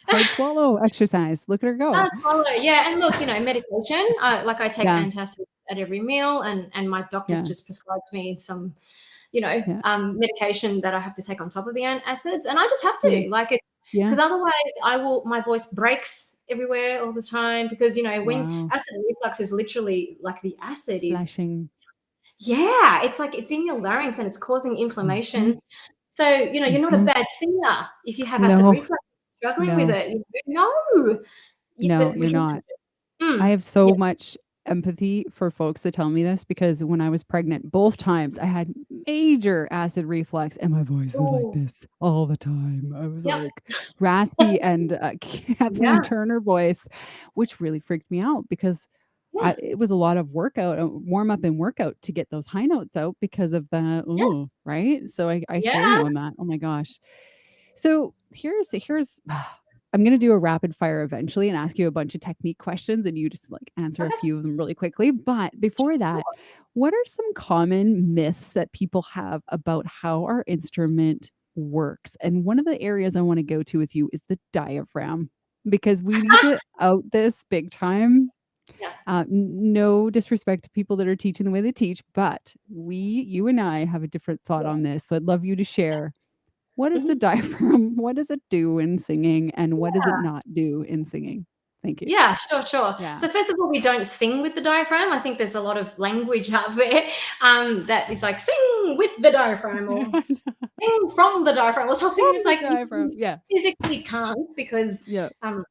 Speaker 1: Hard swallow exercise. Look at her go.
Speaker 2: Hard swallow, yeah, and look, medication, like I take
Speaker 1: Yeah,
Speaker 2: antacids at every meal, and my doctor's
Speaker 1: yeah,
Speaker 2: just prescribed me some,
Speaker 1: yeah,
Speaker 2: medication that I have to take on top of the antacids, and I just have
Speaker 1: yeah,
Speaker 2: to, like, it's
Speaker 1: yeah.
Speaker 2: because otherwise my voice breaks everywhere all the time because, when
Speaker 1: Wow,
Speaker 2: acid reflux is literally like the acid is
Speaker 1: splashing.
Speaker 2: yeah, it's like it's in your larynx and it's causing
Speaker 1: Mhm,
Speaker 2: inflammation. So, you're not a
Speaker 1: mhm.
Speaker 2: bad singer if you have acid
Speaker 1: No,
Speaker 2: reflux, struggling with
Speaker 1: no,
Speaker 2: it, no.
Speaker 1: no,
Speaker 2: But we
Speaker 1: you're
Speaker 2: can
Speaker 1: not. I
Speaker 2: Mm.
Speaker 1: have so
Speaker 2: Yeah.
Speaker 1: much empathy for folks that tell me this because when I was pregnant, both times I had major acid reflux and my voice was like
Speaker 2: Oh,
Speaker 1: this all the time. I was
Speaker 2: yep.
Speaker 1: like raspy and Kathleen
Speaker 2: Yeah,
Speaker 1: Turner voice, which really freaked me out because
Speaker 2: yeah,
Speaker 1: it was a lot of workout, warm up and workout to get those high notes out because of the,
Speaker 2: yeah,
Speaker 1: ooh, right? So I hear
Speaker 2: yeah.
Speaker 1: you on that. Oh my gosh. So here's I'm gonna do a rapid fire eventually and ask you a bunch of technique questions and you just like answer a
Speaker 2: Okay,
Speaker 1: few of them really quickly. But before that,
Speaker 2: sure.
Speaker 1: what are some common myths that people have about how our instrument works? And one of the areas I want to go to with you is the diaphragm because we need to out this big time.
Speaker 2: Yeah.
Speaker 1: No disrespect to people that are teaching the way they teach, but you and I have a different thought
Speaker 2: Yeah,
Speaker 1: on this. So I'd love you to share what is the
Speaker 2: mhm.
Speaker 1: diaphragm? What does it do in singing, and what does it
Speaker 2: Yeah.
Speaker 1: not do in singing? Thank you.
Speaker 2: Yeah, sure, sure.
Speaker 1: Yeah.
Speaker 2: So first of all, we don't sing with the diaphragm. I think there's a lot of language out there, that is like, "Sing with the diaphragm," or "Sing from the diaphragm," or something.
Speaker 1: From
Speaker 2: It's
Speaker 1: the
Speaker 2: like you
Speaker 1: diaphragm. Yeah.
Speaker 2: physically can't because,
Speaker 1: Yeah.
Speaker 2: um,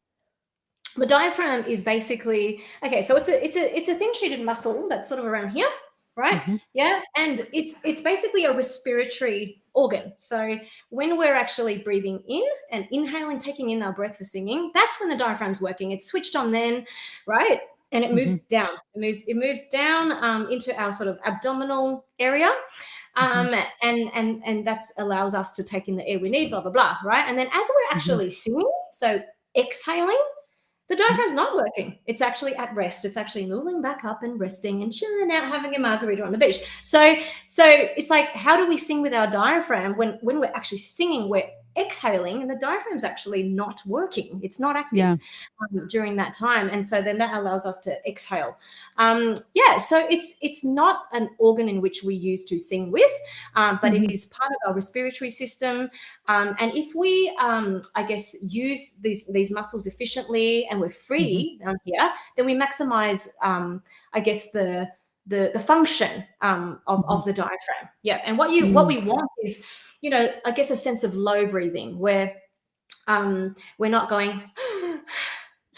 Speaker 2: the diaphragm is basically okay. So it's a thin-sheeted muscle that's sort of around here, right?
Speaker 1: Mhm.
Speaker 2: Yeah, and it's basically a respiratory organ. So when we're actually breathing in and inhaling, taking in our breath for singing, that's when the diaphragm's working. It's switched on then, right? And it
Speaker 1: Mhm.
Speaker 2: moves down. It moves down, into our sort of abdominal area,
Speaker 1: Mhm.
Speaker 2: and that's allows us to take in the air we need. Blah blah blah, right? And then as we're
Speaker 1: Mhm.
Speaker 2: actually singing, so exhaling, the
Speaker 1: Mhm.
Speaker 2: diaphragm's not working. It's actually at rest. It's actually moving back up and resting and chilling out, having a margarita on the beach. So it's like, how do we sing with our diaphragm when we're actually singing? We're exhaling, and the diaphragm's actually not working. It's not active,
Speaker 1: Yeah.
Speaker 2: during that time, and so then that allows us to exhale. Yeah, so it's not an organ in which we use to sing with, but it
Speaker 1: Mhm.
Speaker 2: is part of our respiratory system. And if we, I guess, use these muscles efficiently and we're
Speaker 1: Mhm.
Speaker 2: free down here, then we maximize, I guess, the function,
Speaker 1: Mhm.
Speaker 2: of the diaphragm. Yeah, and what
Speaker 1: Mm.
Speaker 2: we want is, I guess, a sense of low breathing where, we're not going,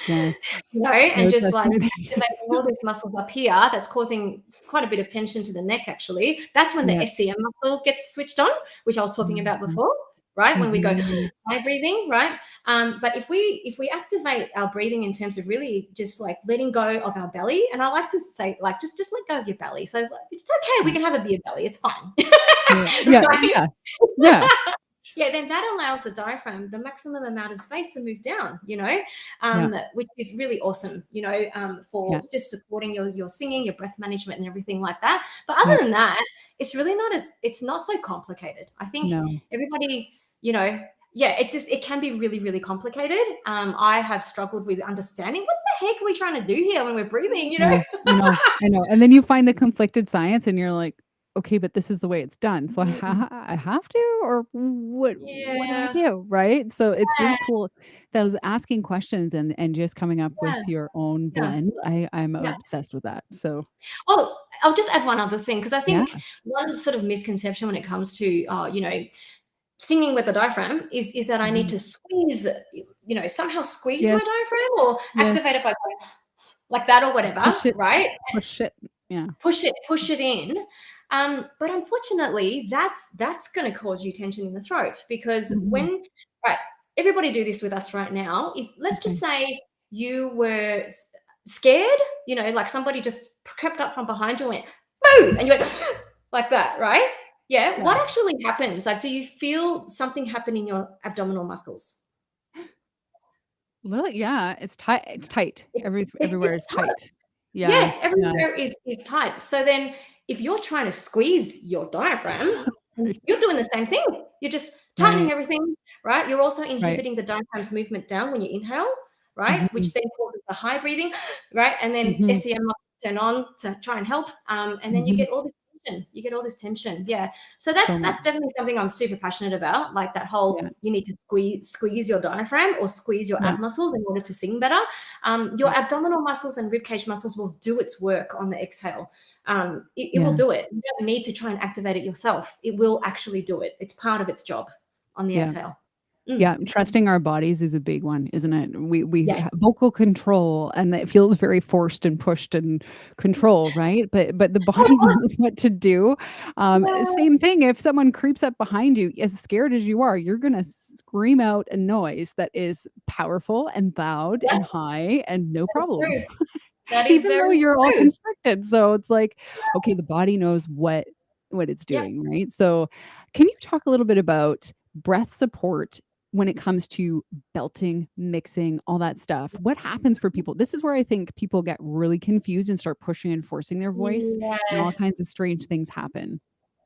Speaker 1: Yes.
Speaker 2: and
Speaker 1: No
Speaker 2: just
Speaker 1: chest
Speaker 2: like
Speaker 1: moving.
Speaker 2: activating all these muscles up here that's causing quite a bit of tension to the neck, actually. That's when the
Speaker 1: Yeah.
Speaker 2: SCM muscle gets switched on, which I was talking about
Speaker 1: Mhm.
Speaker 2: before, right? When we go
Speaker 1: Mhm.
Speaker 2: high breathing, right? But if we activate our breathing in terms of really just like letting go of our belly, and I like to say, like, just let go of your belly. So it's like, it's okay, we
Speaker 1: Yeah.
Speaker 2: can have a beer belly, it's fine.
Speaker 1: Yeah. Yeah.
Speaker 2: Right?
Speaker 1: Yeah. Yeah.
Speaker 2: Yeah, then that allows the diaphragm the maximum amount of space to move down,
Speaker 1: Yeah.
Speaker 2: which is really awesome, for
Speaker 1: Yeah.
Speaker 2: just supporting your singing, your breath management, and everything like that. But
Speaker 1: Yeah.
Speaker 2: other than that, it's not so complicated. I think
Speaker 1: No.
Speaker 2: everybody, you know, yeah, it's just, it can be really, really complicated. I have struggled with understanding what the heck are we trying to do here when we're breathing, you know?
Speaker 1: No, I know, I know, and then you find the conflicted science and you're like, "Okay, but this is the way it's done, so I have to, or what do I
Speaker 2: Yeah,
Speaker 1: do?" Right? So it's
Speaker 2: yeah,
Speaker 1: really cool those asking questions and just coming up
Speaker 2: yeah,
Speaker 1: with your own
Speaker 2: yeah,
Speaker 1: blend. I'm
Speaker 2: yeah.
Speaker 1: obsessed with that, so
Speaker 2: Well, I'll just add one other thing because I
Speaker 1: yeah.
Speaker 2: think one sort of misconception when it comes to, singing with the diaphragm is that I need
Speaker 1: Mhm.
Speaker 2: to squeeze, somehow squeeze my
Speaker 1: Yes,
Speaker 2: diaphragm or
Speaker 1: yes.
Speaker 2: activate it by going like that or whatever,
Speaker 1: Push it,
Speaker 2: right?
Speaker 1: push it. Yeah.
Speaker 2: Push it in. But unfortunately, that's going to cause you tension in the throat because
Speaker 1: Mhm.
Speaker 2: right, everybody do this with us right now. If let's just
Speaker 1: Okay.
Speaker 2: say you were scared, like somebody just crept up from behind you and went, boo, and you went like that, right? Yeah. What
Speaker 1: Yeah.
Speaker 2: actually happens? Like, do you feel something happen in your abdominal muscles?
Speaker 1: Well, yeah, it's tight. Everywhere
Speaker 2: It's
Speaker 1: is
Speaker 2: tight.
Speaker 1: tight. Yeah,
Speaker 2: Yes,
Speaker 1: yeah.
Speaker 2: everywhere is tight. So then if you're trying to squeeze your diaphragm,
Speaker 1: Right,
Speaker 2: you're doing the same thing. You're just tightening
Speaker 1: right,
Speaker 2: everything, right? You're also
Speaker 1: right.
Speaker 2: inhibiting the diaphragm's movement down when you inhale, right?
Speaker 1: Mhm,
Speaker 2: Which then causes the high breathing, right? And then
Speaker 1: mhm,
Speaker 2: SEM muscles turn on to try and help. And then you
Speaker 1: mhm.
Speaker 2: get all this tension. You get all this tension. Yeah. So
Speaker 1: So much.
Speaker 2: that's definitely something I'm super passionate about. Like that whole
Speaker 1: Yeah,
Speaker 2: you need to squeeze your diaphragm or squeeze your
Speaker 1: yeah,
Speaker 2: ab muscles in order to sing better. Your
Speaker 1: yeah,
Speaker 2: abdominal muscles and ribcage muscles will do its work on the exhale. It will
Speaker 1: yeah,
Speaker 2: do it. You don't need to try and activate it yourself. It will actually do it. It's part of its job on the
Speaker 1: yeah.
Speaker 2: exhale. Mm.
Speaker 1: Yeah, trusting our bodies is a big one, isn't it? We
Speaker 2: Yes.
Speaker 1: have vocal control, and it feels very forced and pushed and controlled, right? But the body knows what to do.
Speaker 2: Yeah.
Speaker 1: Same thing if someone creeps up behind you, as scared as you are, you're gonna scream out a noise that is powerful and loud
Speaker 2: Yep.
Speaker 1: and high and no
Speaker 2: That is
Speaker 1: problem,
Speaker 2: true. That is
Speaker 1: even though
Speaker 2: very
Speaker 1: you're all
Speaker 2: true.
Speaker 1: constricted. So it's like, okay, the body knows what it's
Speaker 2: Yep.
Speaker 1: doing, right? So can you talk a little bit about breath support when it comes to belting, mixing, all that stuff? What happens for people? This is where I think people get really confused and start pushing and forcing their voice, and all
Speaker 2: Yes.
Speaker 1: kinds of strange things happen.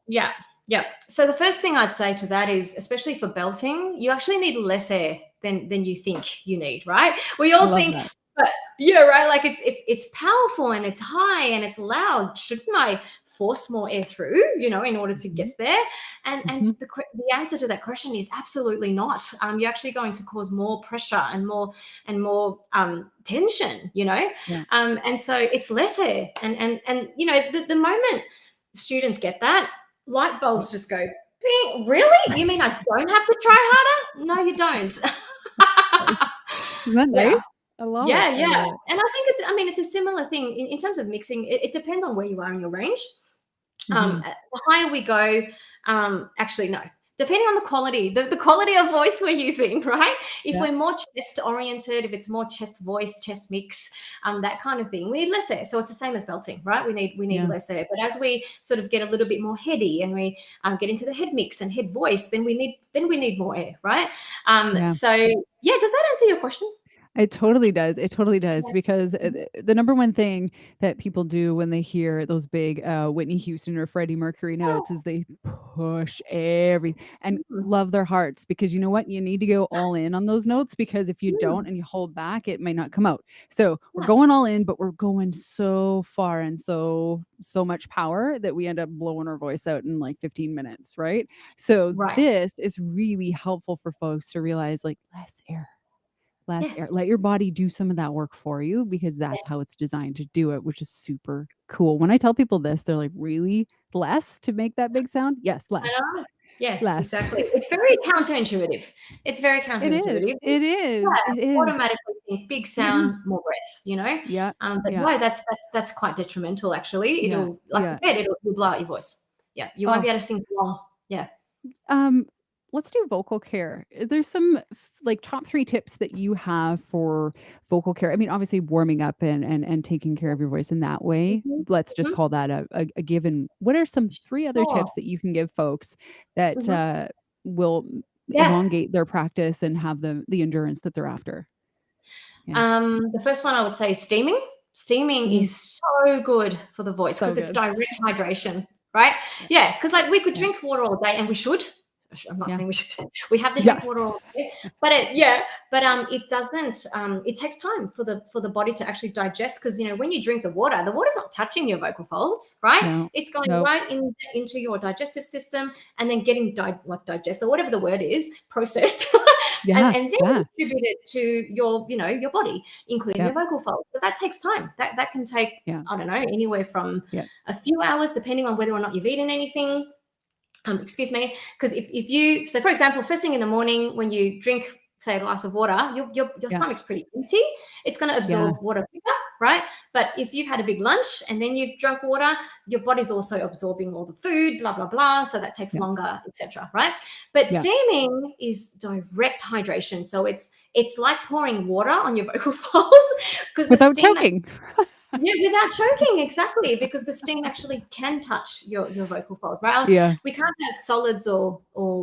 Speaker 2: Yeah. Yeah. So the first thing I'd say to that is, especially for belting, you actually need less air than you think you need, right? We
Speaker 1: I
Speaker 2: all
Speaker 1: love
Speaker 2: think,
Speaker 1: that.
Speaker 2: but yeah, right. Like it's powerful and it's high and it's loud. Shouldn't I force more air through, in order to
Speaker 1: Mhm,
Speaker 2: get there? And
Speaker 1: mhm.
Speaker 2: the answer to that question is absolutely not. You're actually going to cause more pressure and more tension,
Speaker 1: Yeah.
Speaker 2: And so it's less air. And the moment students get that, light bulbs just go, "Bing, really? You mean I don't have to try harder? No, you don't."
Speaker 1: Nice. Isn't that
Speaker 2: Yeah.
Speaker 1: nice? I love it.
Speaker 2: Yeah,
Speaker 1: I
Speaker 2: yeah.
Speaker 1: love it.
Speaker 2: And I mean, it's a similar thing in terms of mixing. It depends on where you are in your range.
Speaker 1: Mhm.
Speaker 2: The higher we go, actually, no. Depending on the quality of voice we're using, right? If
Speaker 1: Yeah,
Speaker 2: we're more chest oriented, if it's more chest voice, chest mix, that kind of thing, we need less air. So it's the same as belting, right? We need
Speaker 1: yeah,
Speaker 2: less air. But as we sort of get a little bit more heady and we get into the head mix and head voice, then we need more air, right?
Speaker 1: yeah.
Speaker 2: So yeah, does that answer your question?
Speaker 1: It totally does, it totally does,
Speaker 2: Yeah.
Speaker 1: because,
Speaker 2: Mhm.
Speaker 1: the number one thing that people do when they hear those big, Whitney Houston or Freddie Mercury notes is they push and
Speaker 2: Mhm.
Speaker 1: love their hearts, because you know what? You need to go all in on those notes, because if you
Speaker 2: Mm.
Speaker 1: don't and you hold back, it might not come out. So, we're
Speaker 2: Yeah.
Speaker 1: going all in, but we're going so far and so much power that we end up blowing our voice out in, like, 15 minutes, right? So,
Speaker 2: Right.
Speaker 1: this is really helpful for folks to realize, like, less air. Less
Speaker 2: Yeah.
Speaker 1: air. Let your body do some of that work for you, because that's
Speaker 2: Yes.
Speaker 1: how it's designed to do it, which is super cool. When I tell people this, they're like, "Really? Less to make that big sound?" Yes,
Speaker 2: I
Speaker 1: less.
Speaker 2: know. Yeah,
Speaker 1: Less.
Speaker 2: exactly. It's very counterintuitive. It's very
Speaker 1: It is.
Speaker 2: counterintuitive.
Speaker 1: It is.
Speaker 2: Yeah,
Speaker 1: It is.
Speaker 2: automatically think big
Speaker 1: Mhm.
Speaker 2: sound, more breath.
Speaker 1: Yeah.
Speaker 2: But
Speaker 1: Yeah.
Speaker 2: no, that's quite detrimental actually.
Speaker 1: Yeah.
Speaker 2: It'll, like I
Speaker 1: Yeah.
Speaker 2: said, it'll blow out your voice. Yeah, you won't
Speaker 1: Oh,
Speaker 2: be able to sing for long. Yeah.
Speaker 1: um, let's do vocal care. There's some like top 3 tips that you have for vocal care. I mean, obviously warming up and taking care of your voice in that way.
Speaker 2: Mhm,
Speaker 1: Let's just
Speaker 2: mhm.
Speaker 1: call that a given. What are some 3 other
Speaker 2: Sure.
Speaker 1: tips that you can give folks that
Speaker 2: Mhm.
Speaker 1: will
Speaker 2: Yeah.
Speaker 1: elongate their practice and have the endurance that they're after? Yeah.
Speaker 2: The first one I would say is steaming. Steaming
Speaker 1: Mhm.
Speaker 2: is so good for the voice
Speaker 1: So
Speaker 2: because it's
Speaker 1: good.
Speaker 2: direct hydration, right?
Speaker 1: Yeah.
Speaker 2: Yeah, because like we could
Speaker 1: Yeah.
Speaker 2: drink water all day and we should, I'm not
Speaker 1: Yeah.
Speaker 2: saying we should. We have to
Speaker 1: Yeah.
Speaker 2: drink water all day, but it doesn't. It takes time for the body to actually digest, because when you drink the water's not touching your vocal folds, right?
Speaker 1: No.
Speaker 2: It's going
Speaker 1: Nope.
Speaker 2: right into your digestive system, and then getting digest, or whatever the word is, processed,
Speaker 1: Yeah.
Speaker 2: and then distributed to your your body, including your vocal folds. But that takes time. That can take I don't know, anywhere from a few hours, depending on whether or not you've eaten anything. Excuse me, because if you, so for example, first thing in the morning when you drink, say, a glass of water, your stomach's pretty empty. It's going to absorb water quicker, right? But if you've had a big lunch and then you've drunk water, your body's also absorbing all the food, blah, blah, blah. So that takes longer, etc. Right? But steaming is direct hydration. So it's like pouring water on your vocal folds, because
Speaker 1: without choking.
Speaker 2: Without choking, exactly, because the steam actually can touch your vocal folds, right?
Speaker 1: Yeah.
Speaker 2: We can't have solids or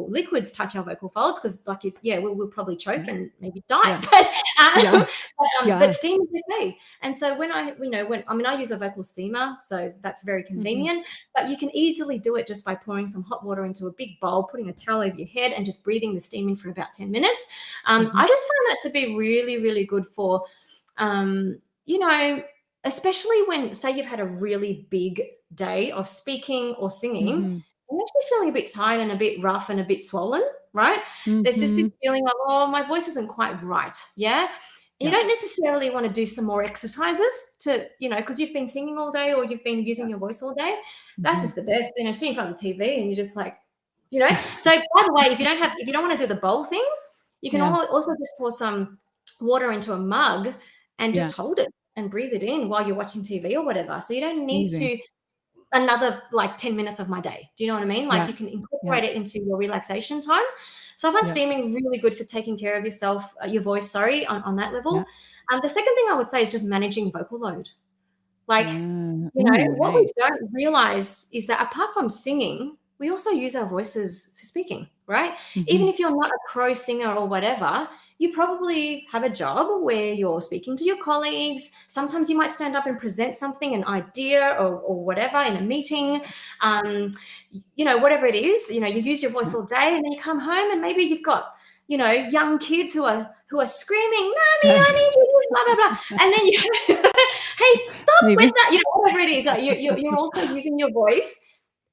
Speaker 2: liquids touch our vocal folds, because we'll probably choke and maybe die. But steam is okay. And so when I use a vocal steamer, so that's very convenient, but you can easily do it just by pouring some hot water into a big bowl, putting a towel over your head, and just breathing the steam in for about 10 minutes. I just found that to be really, really good for, especially when, say, you've had a really big day of speaking or singing, you're actually feeling a bit tired and a bit rough and a bit swollen, right? There's just this feeling of, oh, my voice isn't quite right, You don't necessarily want to do some more exercises to, because you've been singing all day or you've been using your voice all day. That's just the best, sitting in front of the TV and you're just like, So by the way, if you don't want to do the bowl thing, you can also just pour some water into a mug and just hold it and breathe it in while you're watching TV or whatever. So you don't need to another 10 minutes of my day. Do you know what I mean? You can incorporate it into your relaxation time. So I find steaming really good for taking care of yourself, your voice, on that level. The second thing I would say is just managing vocal load. What we don't realize is that apart from singing, we also use our voices for speaking, right? Even if you're not a pro singer or whatever, you probably have a job where you're speaking to your colleagues. Sometimes you might stand up and present something, an idea or whatever in a meeting, whatever it is. You use your voice all day, and then you come home and maybe you've got, young kids who are screaming, "Mommy, I need you," blah, blah, blah. And then hey, stop with that, whatever it is. You're also using your voice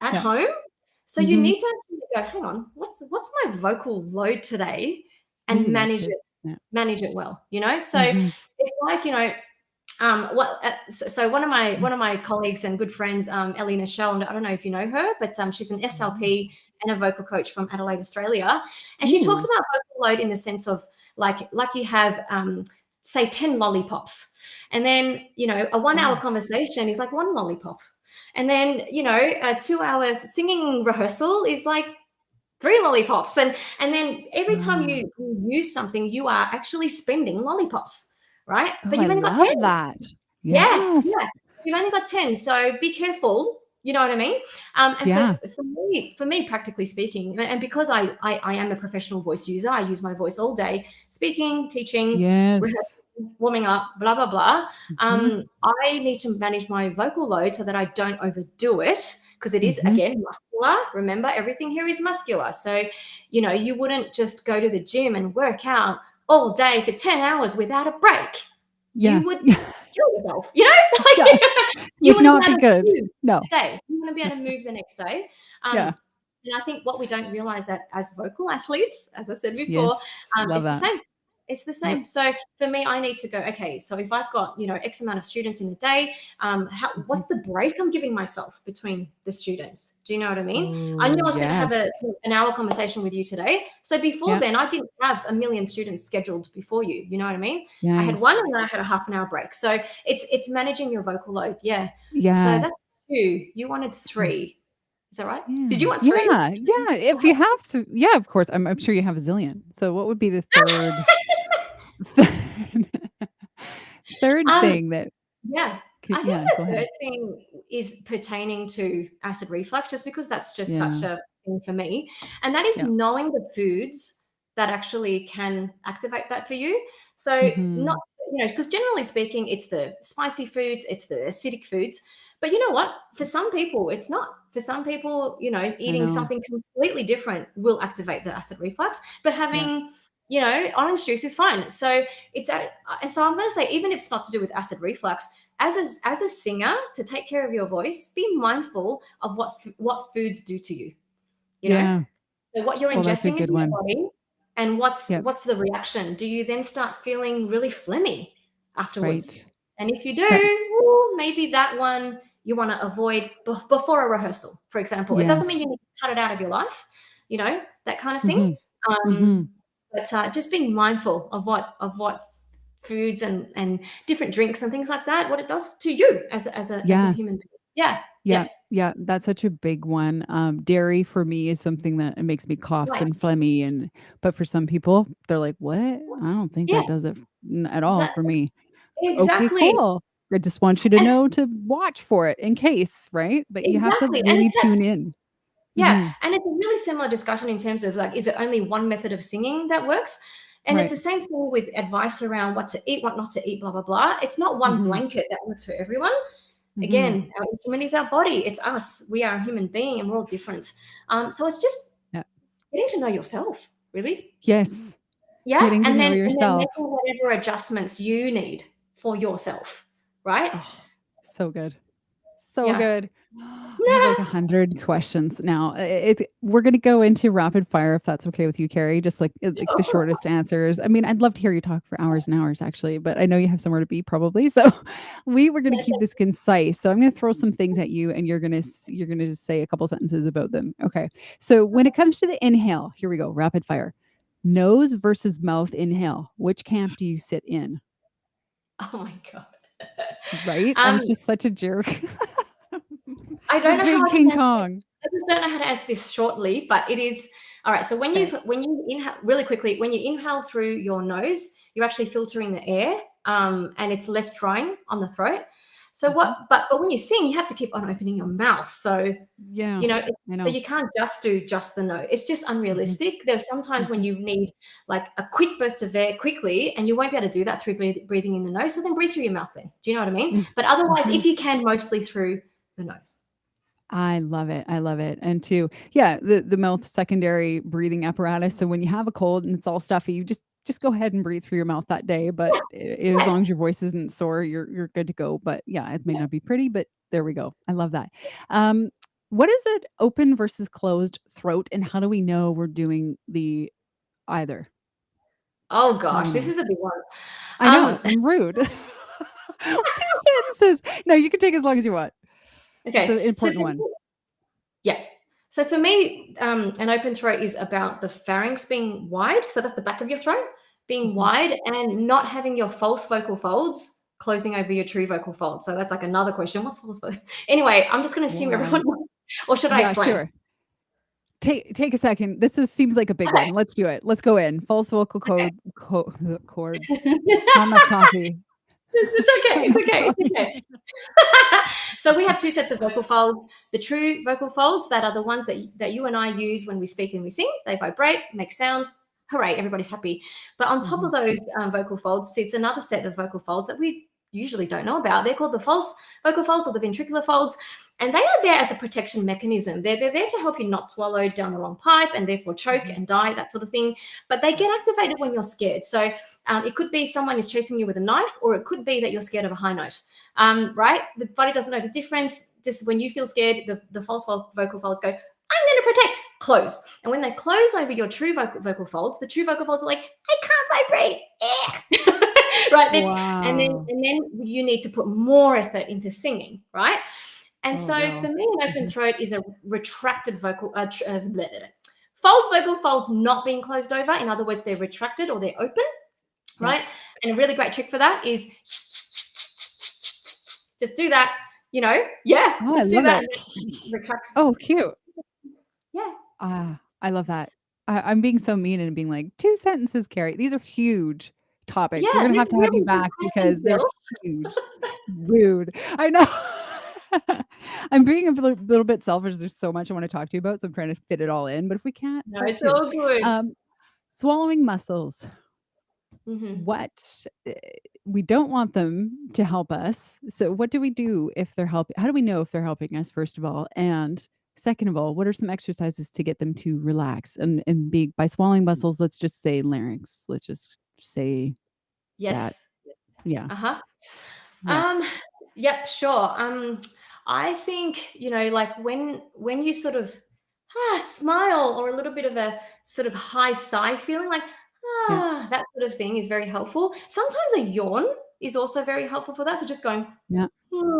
Speaker 2: at home. So you need to actually go, hang on, what's my vocal load today? And manage it well, So it's like, so one of my colleagues and good friends, Ellie Nichelle, I don't know if you know her, but she's an SLP and a vocal coach from Adelaide, Australia, and she talks about vocal load in the sense of like you have say 10 lollipops, and then a 1 hour conversation is like one lollipop, and then a 2 hours singing rehearsal is like 3 lollipops, and then every time you use something, you are actually spending lollipops, right? But you've only got 10.
Speaker 1: That.
Speaker 2: Yeah. You've only got 10, so be careful. You know what I mean? So for me, practically speaking, and because I am a professional voice user, I use my voice all day, speaking, teaching, warming up, blah, blah, blah. I need to manage my vocal load so that I don't overdo it, because it is, again, muscular. Remember, everything here is muscular. So, you wouldn't just go to the gym and work out all day for 10 hours without a break. You would kill yourself,
Speaker 1: You would not be good. No.
Speaker 2: You want to be able to move the next day. And I think what we don't realize that as vocal athletes, as I said before, it's the same. It's the same. So for me, I need to go, okay, so if I've got, X amount of students in a day, what's the break I'm giving myself between the students? Do you know what I mean? I knew I was going to have an hour conversation with you today. So before then, I didn't have a million students scheduled before you. You know what I mean? I had one, and then I had a half an hour break. So it's managing your vocal load. Yeah. So that's 2. You wanted 3. Is that right? Did you want 3?
Speaker 1: Yeah. If you have to, of course. I'm sure you have a zillion. So what would be the third? third thing that?
Speaker 2: I think the third thing is pertaining to acid reflux, just because that's just such a thing for me, and that is knowing the foods that actually can activate that for you. So not, because generally speaking, it's the spicy foods, it's the acidic foods. But you know what? For some people, it's not. For some people, you know, eating something completely different will activate the acid reflux. But having, you know, orange juice is fine. So so I'm going to say, even if it's not to do with acid reflux, as a singer, to take care of your voice, be mindful of what foods do to you. You know, so what you're ingesting into your body, and what's the reaction? Do you then start feeling really phlegmy afterwards?
Speaker 1: Right.
Speaker 2: And if you do, maybe that one you want to avoid before a rehearsal, for example. It doesn't mean you need to cut it out of your life, you know, that kind of thing. But just being mindful of what foods and different drinks and things like that, what it does to you as a human being.
Speaker 1: Yeah, that's such a big one. Dairy for me is something that it makes me cough
Speaker 2: Right.
Speaker 1: and phlegmy, but for some people, they're like, "What? I don't think that does it at all for me." Okay,
Speaker 2: Exactly.
Speaker 1: cool. I just want you to know to watch for it in case, right? But you have to
Speaker 2: Exactly. And
Speaker 1: really tune in.
Speaker 2: and it's a really similar discussion in terms of, like, is it only one method of singing that works? And it's the same thing with advice around what to eat, what not to eat, blah, blah, blah. It's not one blanket that works for everyone. Again, our instrument is our body. It's us. We are a human being, and we're all different. So it's just getting to know yourself, really.
Speaker 1: Yes.
Speaker 2: Yeah.
Speaker 1: Getting to
Speaker 2: And
Speaker 1: know
Speaker 2: then
Speaker 1: yourself.
Speaker 2: making whatever adjustments you need for yourself, right?
Speaker 1: Oh, so good. So
Speaker 2: Yeah.
Speaker 1: good. I have like 100 questions now. We're gonna go into rapid fire if that's okay with you, Kerri. Just like the shortest answers. I mean, I'd love to hear you talk for hours and hours, actually, but I know you have somewhere to be probably. So we were gonna keep this concise. So I'm gonna throw some things at you, and you're gonna just say a couple sentences about them. Okay. So when it comes to the inhale, here we go. Rapid fire. Nose versus mouth inhale. Which camp do you sit in?
Speaker 2: Oh my God.
Speaker 1: Right? I'm just such a jerk.
Speaker 2: I don't
Speaker 1: The
Speaker 2: know how
Speaker 1: big
Speaker 2: I
Speaker 1: King
Speaker 2: can answer
Speaker 1: Kong.
Speaker 2: this. I just don't know how to answer this shortly, but it is all right. So when you inhale really quickly, when you inhale through your nose, you're actually filtering the air, and it's less drying on the throat. So but when you sing, you have to keep on opening your mouth. So
Speaker 1: Yeah,
Speaker 2: you know,
Speaker 1: I
Speaker 2: so
Speaker 1: know.
Speaker 2: you can't just do just the nose. It's just unrealistic. There's sometimes when you need like a quick burst of air quickly, and you won't be able to do that through breathing in the nose. So then breathe through your mouth then. Do you know what I mean? But otherwise, if you can, mostly through the nose.
Speaker 1: I love it. I love it. And the mouth secondary breathing apparatus. So when you have a cold and it's all stuffy, you just go ahead and breathe through your mouth that day. But as long as your voice isn't sore, you're good to go. But yeah, it may not be pretty, but there we go. I love that. What is it? Open versus closed throat, and how do we know we're doing the either?
Speaker 2: Oh
Speaker 1: How do
Speaker 2: gosh,
Speaker 1: we
Speaker 2: this
Speaker 1: know?
Speaker 2: is a big one.
Speaker 1: I know. I'm rude. 2 sentences. No, you can take as long as you want. It's an
Speaker 2: Okay, so
Speaker 1: important
Speaker 2: for
Speaker 1: one.
Speaker 2: me, yeah. So for me, an open throat is about the pharynx being wide. So that's the back of your throat being wide, and not having your false vocal folds closing over your true vocal folds. So that's like another question. What's false vocal? Anyway, I'm just going to assume
Speaker 1: Wow.
Speaker 2: everyone knows. Or should I
Speaker 1: Yeah,
Speaker 2: explain?
Speaker 1: sure. Take a second. Seems like a big
Speaker 2: Okay.
Speaker 1: one. Let's do it. Let's go in. False vocal
Speaker 2: Okay.
Speaker 1: chords. Not enough coffee.
Speaker 2: It's okay.
Speaker 1: Not
Speaker 2: It's
Speaker 1: enough
Speaker 2: okay. It's
Speaker 1: coffee.
Speaker 2: okay. So we have two sets of vocal folds. The true vocal folds, that are the ones that you and I use when we speak and we sing. They vibrate, make sound. Hooray, everybody's happy. But on top of those vocal folds sits another set of vocal folds that we usually don't know about. They're called the false vocal folds or the ventricular folds. And they are there as a protection mechanism. They're there to help you not swallow down the wrong pipe and therefore choke and die, that sort of thing. But they get activated when you're scared. So it could be someone is chasing you with a knife, or it could be that you're scared of a high note. Right? The body doesn't know the difference. Just when you feel scared, the false vocal folds go, I'm going to protect, close. And when they close over your true vocal folds, the true vocal folds are like, I can't vibrate. Right? And
Speaker 1: Wow.
Speaker 2: then you need to put more effort into singing, right? And so
Speaker 1: wow.
Speaker 2: for me, an open throat is a retracted vocal, false vocal folds not being closed over. In other words, they're retracted or they're open, right? And a really great trick for that is just do that,
Speaker 1: Oh,
Speaker 2: just
Speaker 1: I
Speaker 2: do
Speaker 1: love
Speaker 2: that.
Speaker 1: it.
Speaker 2: And retracts.
Speaker 1: Oh, cute.
Speaker 2: Yeah.
Speaker 1: I love that. I'm being so mean and being like 2 sentences, Kerri. These are huge topics. We're
Speaker 2: Yeah,
Speaker 1: gonna
Speaker 2: they're
Speaker 1: have you
Speaker 2: really good
Speaker 1: back
Speaker 2: questions,
Speaker 1: because they're
Speaker 2: Bill.
Speaker 1: huge. Rude. I know. I'm being a little bit selfish. There's so much I want to talk to you about, so I'm trying to fit it all in. But if we can't,
Speaker 2: No,
Speaker 1: part
Speaker 2: it's
Speaker 1: 2.
Speaker 2: all good.
Speaker 1: Swallowing muscles.
Speaker 2: Mhm.
Speaker 1: What we don't want them to help us. So what do we do if they're helping? How do we know if they're helping us, first of all? And second of all, what are some exercises to get them to relax and be by swallowing muscles? Let's just say larynx. Let's just say that.
Speaker 2: Yes.
Speaker 1: Yeah.
Speaker 2: Uh-huh.
Speaker 1: Yeah.
Speaker 2: Yep, sure. I think, like when you sort of smile, or a little bit of a sort of high sigh feeling, like
Speaker 1: Yeah.
Speaker 2: that sort of thing is very helpful. Sometimes a yawn is also very helpful for that. So just going,
Speaker 1: Yeah.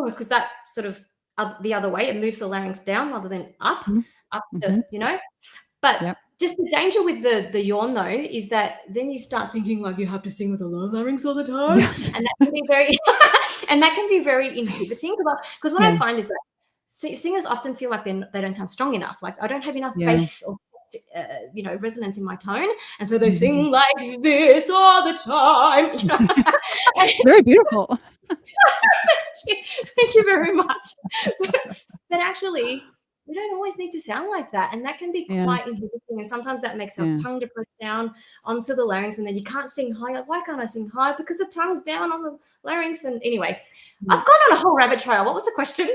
Speaker 2: because that sort of the other way, it moves the larynx down rather than up,
Speaker 1: Mhm.
Speaker 2: up
Speaker 1: Mhm.
Speaker 2: to. But
Speaker 1: Yep.
Speaker 2: just the danger with the yawn though is that then you start thinking like you have to sing with a low larynx all the time,
Speaker 1: Yes.
Speaker 2: and that can be very and that can be very inhibiting, because what I
Speaker 1: Yeah.
Speaker 2: find is that singers often feel like they don't sound strong enough. Like, I don't have enough
Speaker 1: Yeah.
Speaker 2: bass or resonance in my tone, and so they
Speaker 1: Mhm.
Speaker 2: sing like this all the time.
Speaker 1: Very beautiful.
Speaker 2: Thank you very much. But actually, we don't always need to sound like that, and that can be
Speaker 1: Yeah.
Speaker 2: quite inhibiting. And sometimes that makes our
Speaker 1: Yeah.
Speaker 2: tongue depress down onto the larynx, and then you can't sing high. Like, why can't I sing high? Because the tongue's down on the larynx. And anyway,
Speaker 1: Yeah.
Speaker 2: I've gone on a whole rabbit trail. What was the question?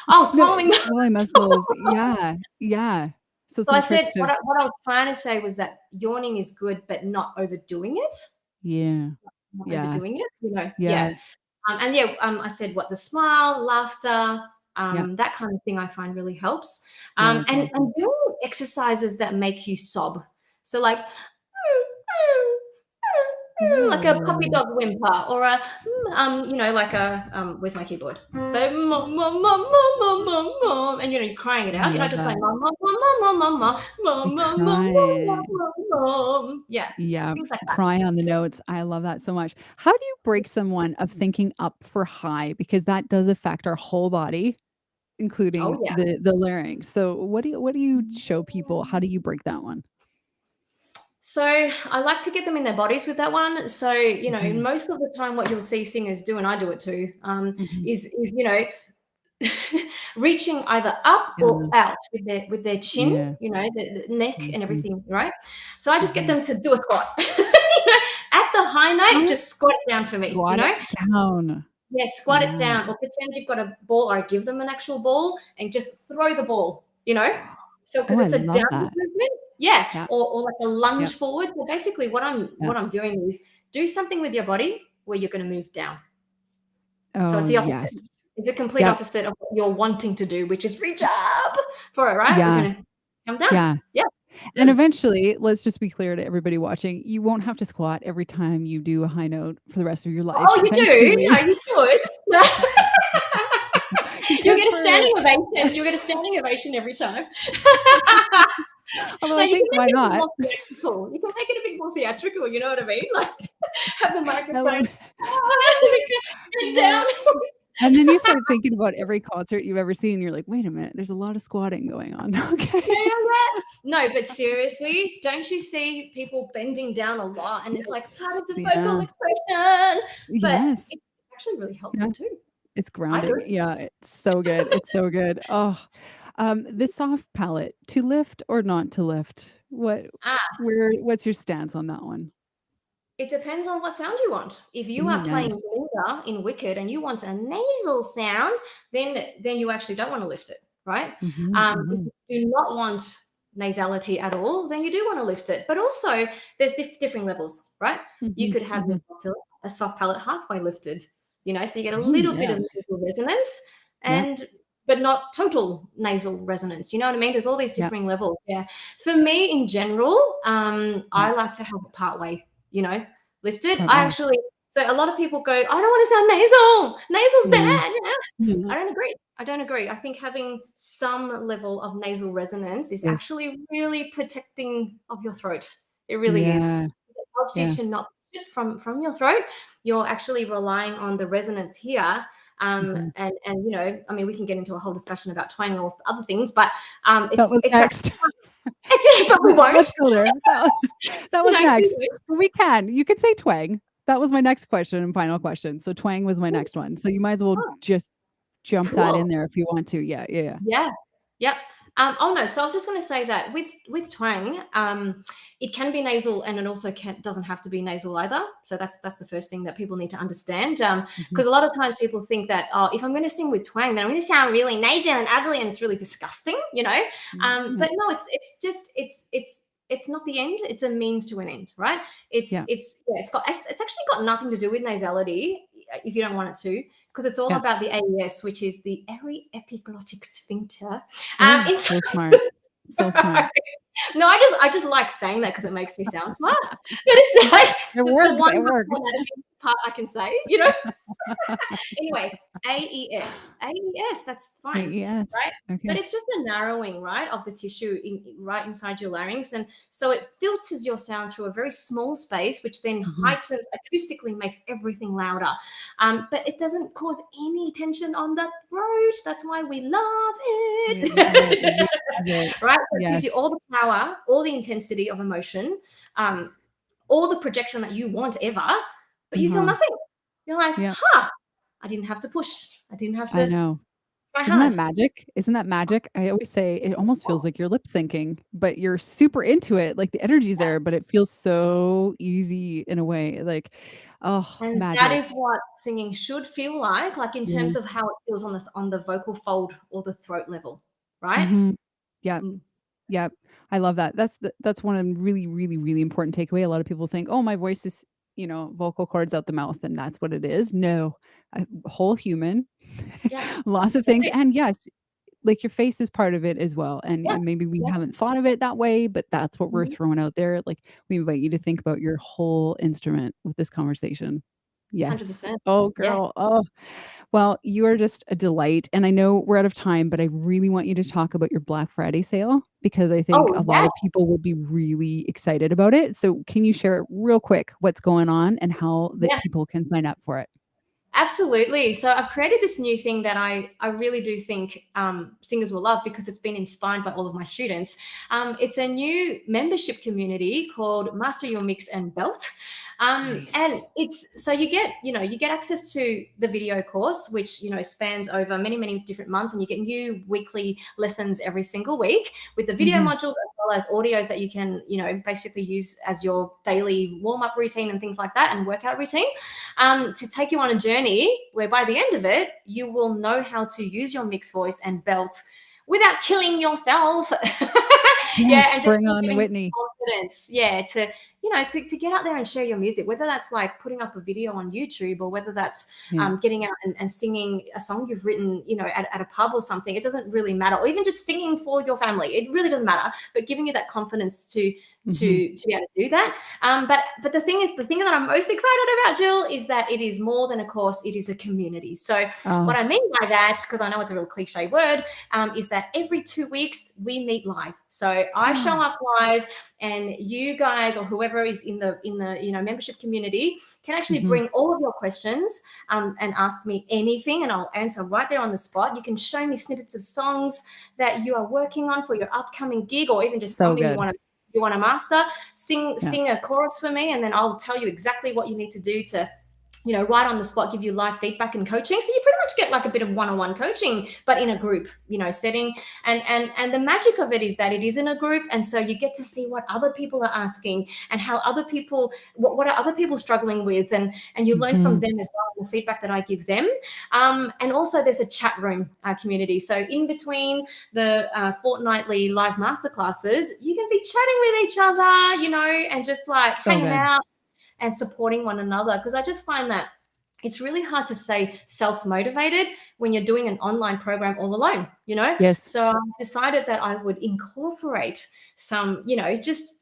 Speaker 2: Oh, swallowing.
Speaker 1: Swallowing muscles. Yeah. Yeah. So
Speaker 2: So I
Speaker 1: some
Speaker 2: said
Speaker 1: tricks to
Speaker 2: what I was trying to say was that yawning is good, but not overdoing it.
Speaker 1: yeah.
Speaker 2: Not
Speaker 1: Yeah.
Speaker 2: overdoing it.
Speaker 1: Yeah.
Speaker 2: Yeah. I said what the smile, laughter,
Speaker 1: Yeah.
Speaker 2: that kind of thing I find really helps.
Speaker 1: Yeah, that's
Speaker 2: And
Speaker 1: awesome.
Speaker 2: doing exercises that make you sob. So like like a puppy
Speaker 1: Oh.
Speaker 2: dog whimper, or a like a where's my keyboard? So mom, mom, mom, mom, mom, mom, mom, and you're crying it
Speaker 1: I
Speaker 2: out. You're not
Speaker 1: love
Speaker 2: just
Speaker 1: that.
Speaker 2: going mom, mom, mom, mom, mom, mom,
Speaker 1: You
Speaker 2: mom, mom, mom, mom, mom,
Speaker 1: cry.
Speaker 2: mom, mom. Yeah,
Speaker 1: Yeah,
Speaker 2: things like that.
Speaker 1: cry on the notes. I love that so much. How do you break someone of thinking up for high? Because that does affect our whole body,
Speaker 2: Oh
Speaker 1: including
Speaker 2: yeah.
Speaker 1: the larynx. So what do you show people? How do you break that one?
Speaker 2: So I like to get them in their bodies with that one. So
Speaker 1: Mhm.
Speaker 2: most of the time, what you'll see singers do, and I do it too,
Speaker 1: Mhm.
Speaker 2: is reaching either up or
Speaker 1: Yeah.
Speaker 2: out with their chin,
Speaker 1: Yeah.
Speaker 2: the neck and
Speaker 1: Mhm.
Speaker 2: everything, right? So I just get
Speaker 1: Mhm.
Speaker 2: them to do a squat. At the high note,
Speaker 1: Oh,
Speaker 2: just squat it down for me,
Speaker 1: squat it down.
Speaker 2: Yeah, squat it
Speaker 1: Yeah.
Speaker 2: down, or pretend you've got a ball, or give them an actual ball and just throw the ball. So
Speaker 1: Oh,
Speaker 2: because
Speaker 1: I
Speaker 2: it's a
Speaker 1: love
Speaker 2: downward
Speaker 1: that.
Speaker 2: movement, yeah,
Speaker 1: Yeah.
Speaker 2: or like a lunge
Speaker 1: Yep.
Speaker 2: forward. So basically, what I'm
Speaker 1: Yeah.
Speaker 2: what I'm doing is do something with your body where you're going to move down. So
Speaker 1: Oh,
Speaker 2: it's the opposite.
Speaker 1: yes.
Speaker 2: It's a complete
Speaker 1: Yep.
Speaker 2: opposite of what you're wanting to do, which is reach up for it, right? We're
Speaker 1: Yeah.
Speaker 2: going to come down.
Speaker 1: Yeah.
Speaker 2: Yeah.
Speaker 1: And eventually, let's just be clear to everybody watching, you won't have to squat every time you do a high note for the rest of your life.
Speaker 2: Oh, you do?
Speaker 1: Eventually,
Speaker 2: No, you should.
Speaker 1: you
Speaker 2: You'll
Speaker 1: could
Speaker 2: get a
Speaker 1: for
Speaker 2: standing ovation. You'll get a standing ovation every time.
Speaker 1: although
Speaker 2: No,
Speaker 1: I
Speaker 2: you can
Speaker 1: think
Speaker 2: make
Speaker 1: why
Speaker 2: it a bit
Speaker 1: not?
Speaker 2: more theatrical. You can make it a bit more theatrical, you know what I mean? Like, have the
Speaker 1: I
Speaker 2: microphone
Speaker 1: love
Speaker 2: get
Speaker 1: well,
Speaker 2: down.
Speaker 1: and then you start thinking about every concert you've ever seen, you're like, "Wait a minute, there's a lot of squatting going on."
Speaker 2: Yeah,
Speaker 1: Okay.
Speaker 2: yeah, yeah. No, but seriously, don't you see people bending down a lot? And it's like part
Speaker 1: Yes.
Speaker 2: of the vocal
Speaker 1: Yeah.
Speaker 2: expression. But
Speaker 1: Yes.
Speaker 2: it's actually really
Speaker 1: Yeah.
Speaker 2: helpful too.
Speaker 1: It's
Speaker 2: I do.
Speaker 1: grounding. Yeah, it's so good. It's so good. Oh, the soft palate, to lift or not to lift?
Speaker 2: Ah,
Speaker 1: What's your stance on that one?
Speaker 2: it depends on what sound you want. If you
Speaker 1: Ooh,
Speaker 2: are playing
Speaker 1: nice.
Speaker 2: Linda in Wicked and you want a nasal sound, then you actually don't want to lift it, right?
Speaker 1: Mhm,
Speaker 2: If
Speaker 1: mhm,
Speaker 2: you do not want nasality at all, then you do want to lift it. But also, there's different levels, right? You
Speaker 1: mhm,
Speaker 2: could have
Speaker 1: mhm.
Speaker 2: a soft palate halfway lifted, so you get a
Speaker 1: Ooh,
Speaker 2: little bit of
Speaker 1: yes.
Speaker 2: nasal resonance,
Speaker 1: Yep,
Speaker 2: and but not total nasal resonance. You know what I mean? There's all these
Speaker 1: yep,
Speaker 2: differing levels. Yeah. For me, in general,
Speaker 1: yep.
Speaker 2: I like to have it part way. You know, lifted.
Speaker 1: Part
Speaker 2: I
Speaker 1: way.
Speaker 2: actually, so a lot of people go, I don't want to sound nasal. Nasal's
Speaker 1: Yeah.
Speaker 2: bad.
Speaker 1: Yeah.
Speaker 2: I don't agree. I don't agree. I think having some level of nasal resonance is
Speaker 1: Yes.
Speaker 2: actually really protecting of your throat. It really is.
Speaker 1: Yeah,
Speaker 2: It helps you
Speaker 1: yeah.
Speaker 2: to not shift from your throat. You're actually relying on the resonance here.
Speaker 1: Mhm.
Speaker 2: And I mean, we can get into a whole discussion about twang and all other things, but
Speaker 1: That
Speaker 2: it's
Speaker 1: was
Speaker 2: it's
Speaker 1: next.
Speaker 2: but we
Speaker 1: Let's
Speaker 2: won't.
Speaker 1: go there. That was next.
Speaker 2: Seriously.
Speaker 1: We can. You could say twang. That was my next question and final question. So twang was my next one. So you might as well
Speaker 2: Oh,
Speaker 1: just jump that in
Speaker 2: cool.
Speaker 1: there if you want to. Yeah, yeah, yeah.
Speaker 2: Yeah. Yep. Oh no, so I was just going to say that with twang, it can be nasal, and it also doesn't have to be nasal either. So that's the first thing that people need to understand. Because a lot of times people think that, oh, if I'm going to sing with twang, then I'm going to sound really nasal and ugly, and it's really disgusting, you know. But no, it's not the end. It's a means to an end, right? It's actually got nothing to do with nasality if you don't want it to, because it's all about the AES, which is the epiglottic sphincter.
Speaker 1: So smart. So smart.
Speaker 2: No, I just like saying that because it makes me sound smart. But it's like
Speaker 1: it works.
Speaker 2: The one
Speaker 1: it works.
Speaker 2: part I can say, you know. Anyway, AES, that's fine,
Speaker 1: AES.
Speaker 2: right?
Speaker 1: Okay.
Speaker 2: But it's just a narrowing, right, of the tissue right inside your larynx, and so it filters your sound through a very small space, which then heightens acoustically, makes everything louder. But it doesn't cause any tension on the throat. That's why we love it. Right? So it gives you all the power, all the intensity of emotion, all the projection that you want ever, but you feel nothing. You're like, I didn't have to push. I didn't have to.
Speaker 1: I know. Isn't that magic? Isn't that magic? I always say it almost feels like you're lip syncing, but you're super into it. Like the energy's there, but it feels so easy in a way. Like,
Speaker 2: and
Speaker 1: magic.
Speaker 2: that is what singing should feel like in terms of how it feels on the vocal fold or the throat level, right?
Speaker 1: Yeah. I love that. That's one of the really, really, really important takeaway. A lot of people think, oh, my voice is, vocal cords out the mouth, and that's what it is. No, a whole human, lots of things. And yes, like your face is part of it as well. And maybe we haven't thought of it that way, but that's what we're throwing out there. Like, we invite you to think about your whole instrument with this conversation. Yes.
Speaker 2: 100%.
Speaker 1: Oh, girl. Oh, well, you are just a delight. And I know we're out of time, but I really want you to talk about your Black Friday sale, because I think a lot of people will be really excited about it. So can you share real quick what's going on and how that people can sign up for it?
Speaker 2: Absolutely. So I've created this new thing that I really do think singers will love, because it's been inspired by all of my students. It's a new membership community called Master Your Mix and Belt.
Speaker 1: Nice.
Speaker 2: And it's so you get access to the video course, which spans over many, many different months, and you get new weekly lessons every single week with the video modules, as well as audios that you can basically use as your daily warm-up routine and things like that, and workout routine, to take you on a journey where by the end of it you will know how to use your mixed voice and belt without killing yourself. And just
Speaker 1: bring on the Whitney
Speaker 2: confidence. To get out there and share your music, whether that's like putting up a video on YouTube, or whether that's getting out and singing a song you've written, at a pub or something. It doesn't really matter. Or even just singing for your family. It really doesn't matter. But giving you that confidence to be able to do that. But the thing that I'm most excited about, Jill, is that it is more than a course. It is a community. So what I mean by that, because I know it's a real cliche word, is that every 2 weeks we meet live. So I show up live, and you guys or whoever is in the membership community can actually bring all of your questions and ask me anything, and I'll answer right there on the spot. You can show me snippets of songs that you are working on for your upcoming gig, or even just something you want to master. Sing a chorus for me, and then I'll tell you exactly what you need to do to right on the spot, give you live feedback and coaching. So you pretty much get like a bit of one-on-one coaching, but in a group, setting. And the magic of it is that it is in a group. And so you get to see what other people are asking, and how other people, what are other people struggling with, and you learn from them as well, the feedback that I give them. And also there's a chat room community. So in between the fortnightly live masterclasses, you can be chatting with each other, and just like hanging out and supporting one another, because I just find that it's really hard to stay self-motivated when you're doing an online program all alone,
Speaker 1: Yes.
Speaker 2: So I decided that I would incorporate some, humanity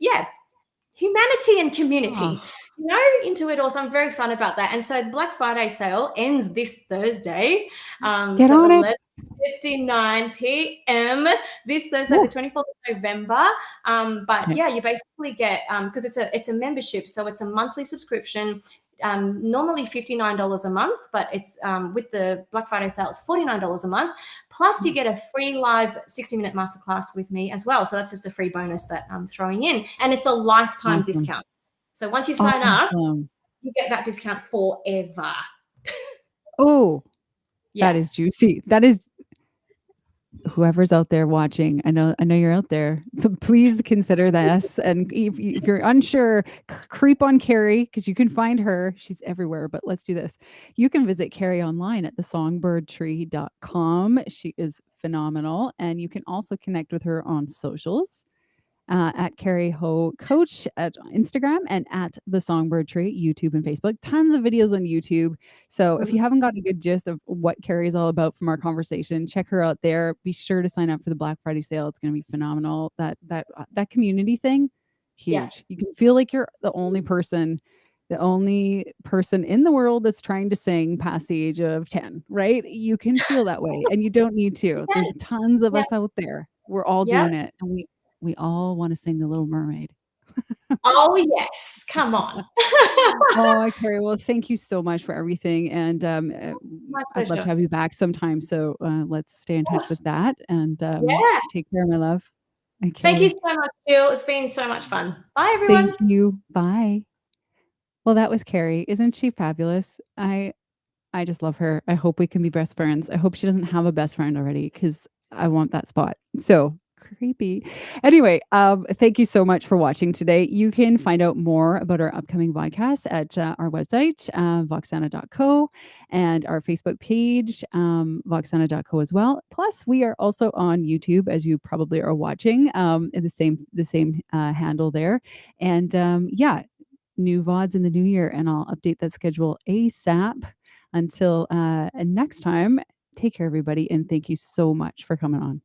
Speaker 2: and community, into it all. So I'm very excited about that. And so the Black Friday sale ends this Thursday.
Speaker 1: Get on it.
Speaker 2: 11:59 p.m. this Thursday, the 24th of November. But you basically get, because it's a membership, so it's a monthly subscription. Normally $59 a month, but it's with the Black Friday sale, it's $49 a month. Plus you get a free live 60-minute masterclass with me as well. So that's just a free bonus that I'm throwing in. And it's a lifetime discount. So once you sign up, you get that discount forever.
Speaker 1: Oh, that is juicy. That is whoever's out there watching, I know you're out there. Please consider this. And if you're unsure, creep on Kerri because you can find her. She's everywhere. But let's do this. You can visit Kerri online at thesongbirdtree.com. She is phenomenal. And you can also connect with her on socials. At Kerri Ho Coach at Instagram and at the Songbird Tree, YouTube and Facebook. Tons of videos on YouTube. So if you haven't got a good gist of what Kerri is all about from our conversation, check her out there. Be sure to sign up for the Black Friday sale. It's going to be phenomenal. That community thing, huge.
Speaker 2: Yeah.
Speaker 1: You can feel like you're the only person in the world that's trying to sing past the age of 10, right? You can feel that way and you don't need to. There's tons of us out there. We're all doing it. And we all want to sing The Little Mermaid.
Speaker 2: Oh, yes. Come on.
Speaker 1: Oh, Kerri, well, thank you so much for everything. And I'd love to have you back sometime. So let's stay in touch with that. And take care, my love.
Speaker 2: Okay. Thank you so much, Jill. It's been so much fun. Bye, everyone.
Speaker 1: Thank you. Bye. Well, that was Kerri. Isn't she fabulous? I just love her. I hope we can be best friends. I hope she doesn't have a best friend already because I want that spot. So creepy. Anyway, thank you so much for watching today. You can find out more about our upcoming podcasts at our website, voxsana.co, and our Facebook page, voxsana.co as well. Plus, we are also on YouTube, as you probably are watching, in the same handle there. And new VODs in the new year, and I'll update that schedule ASAP. Until next time, take care, everybody, and thank you so much for coming on.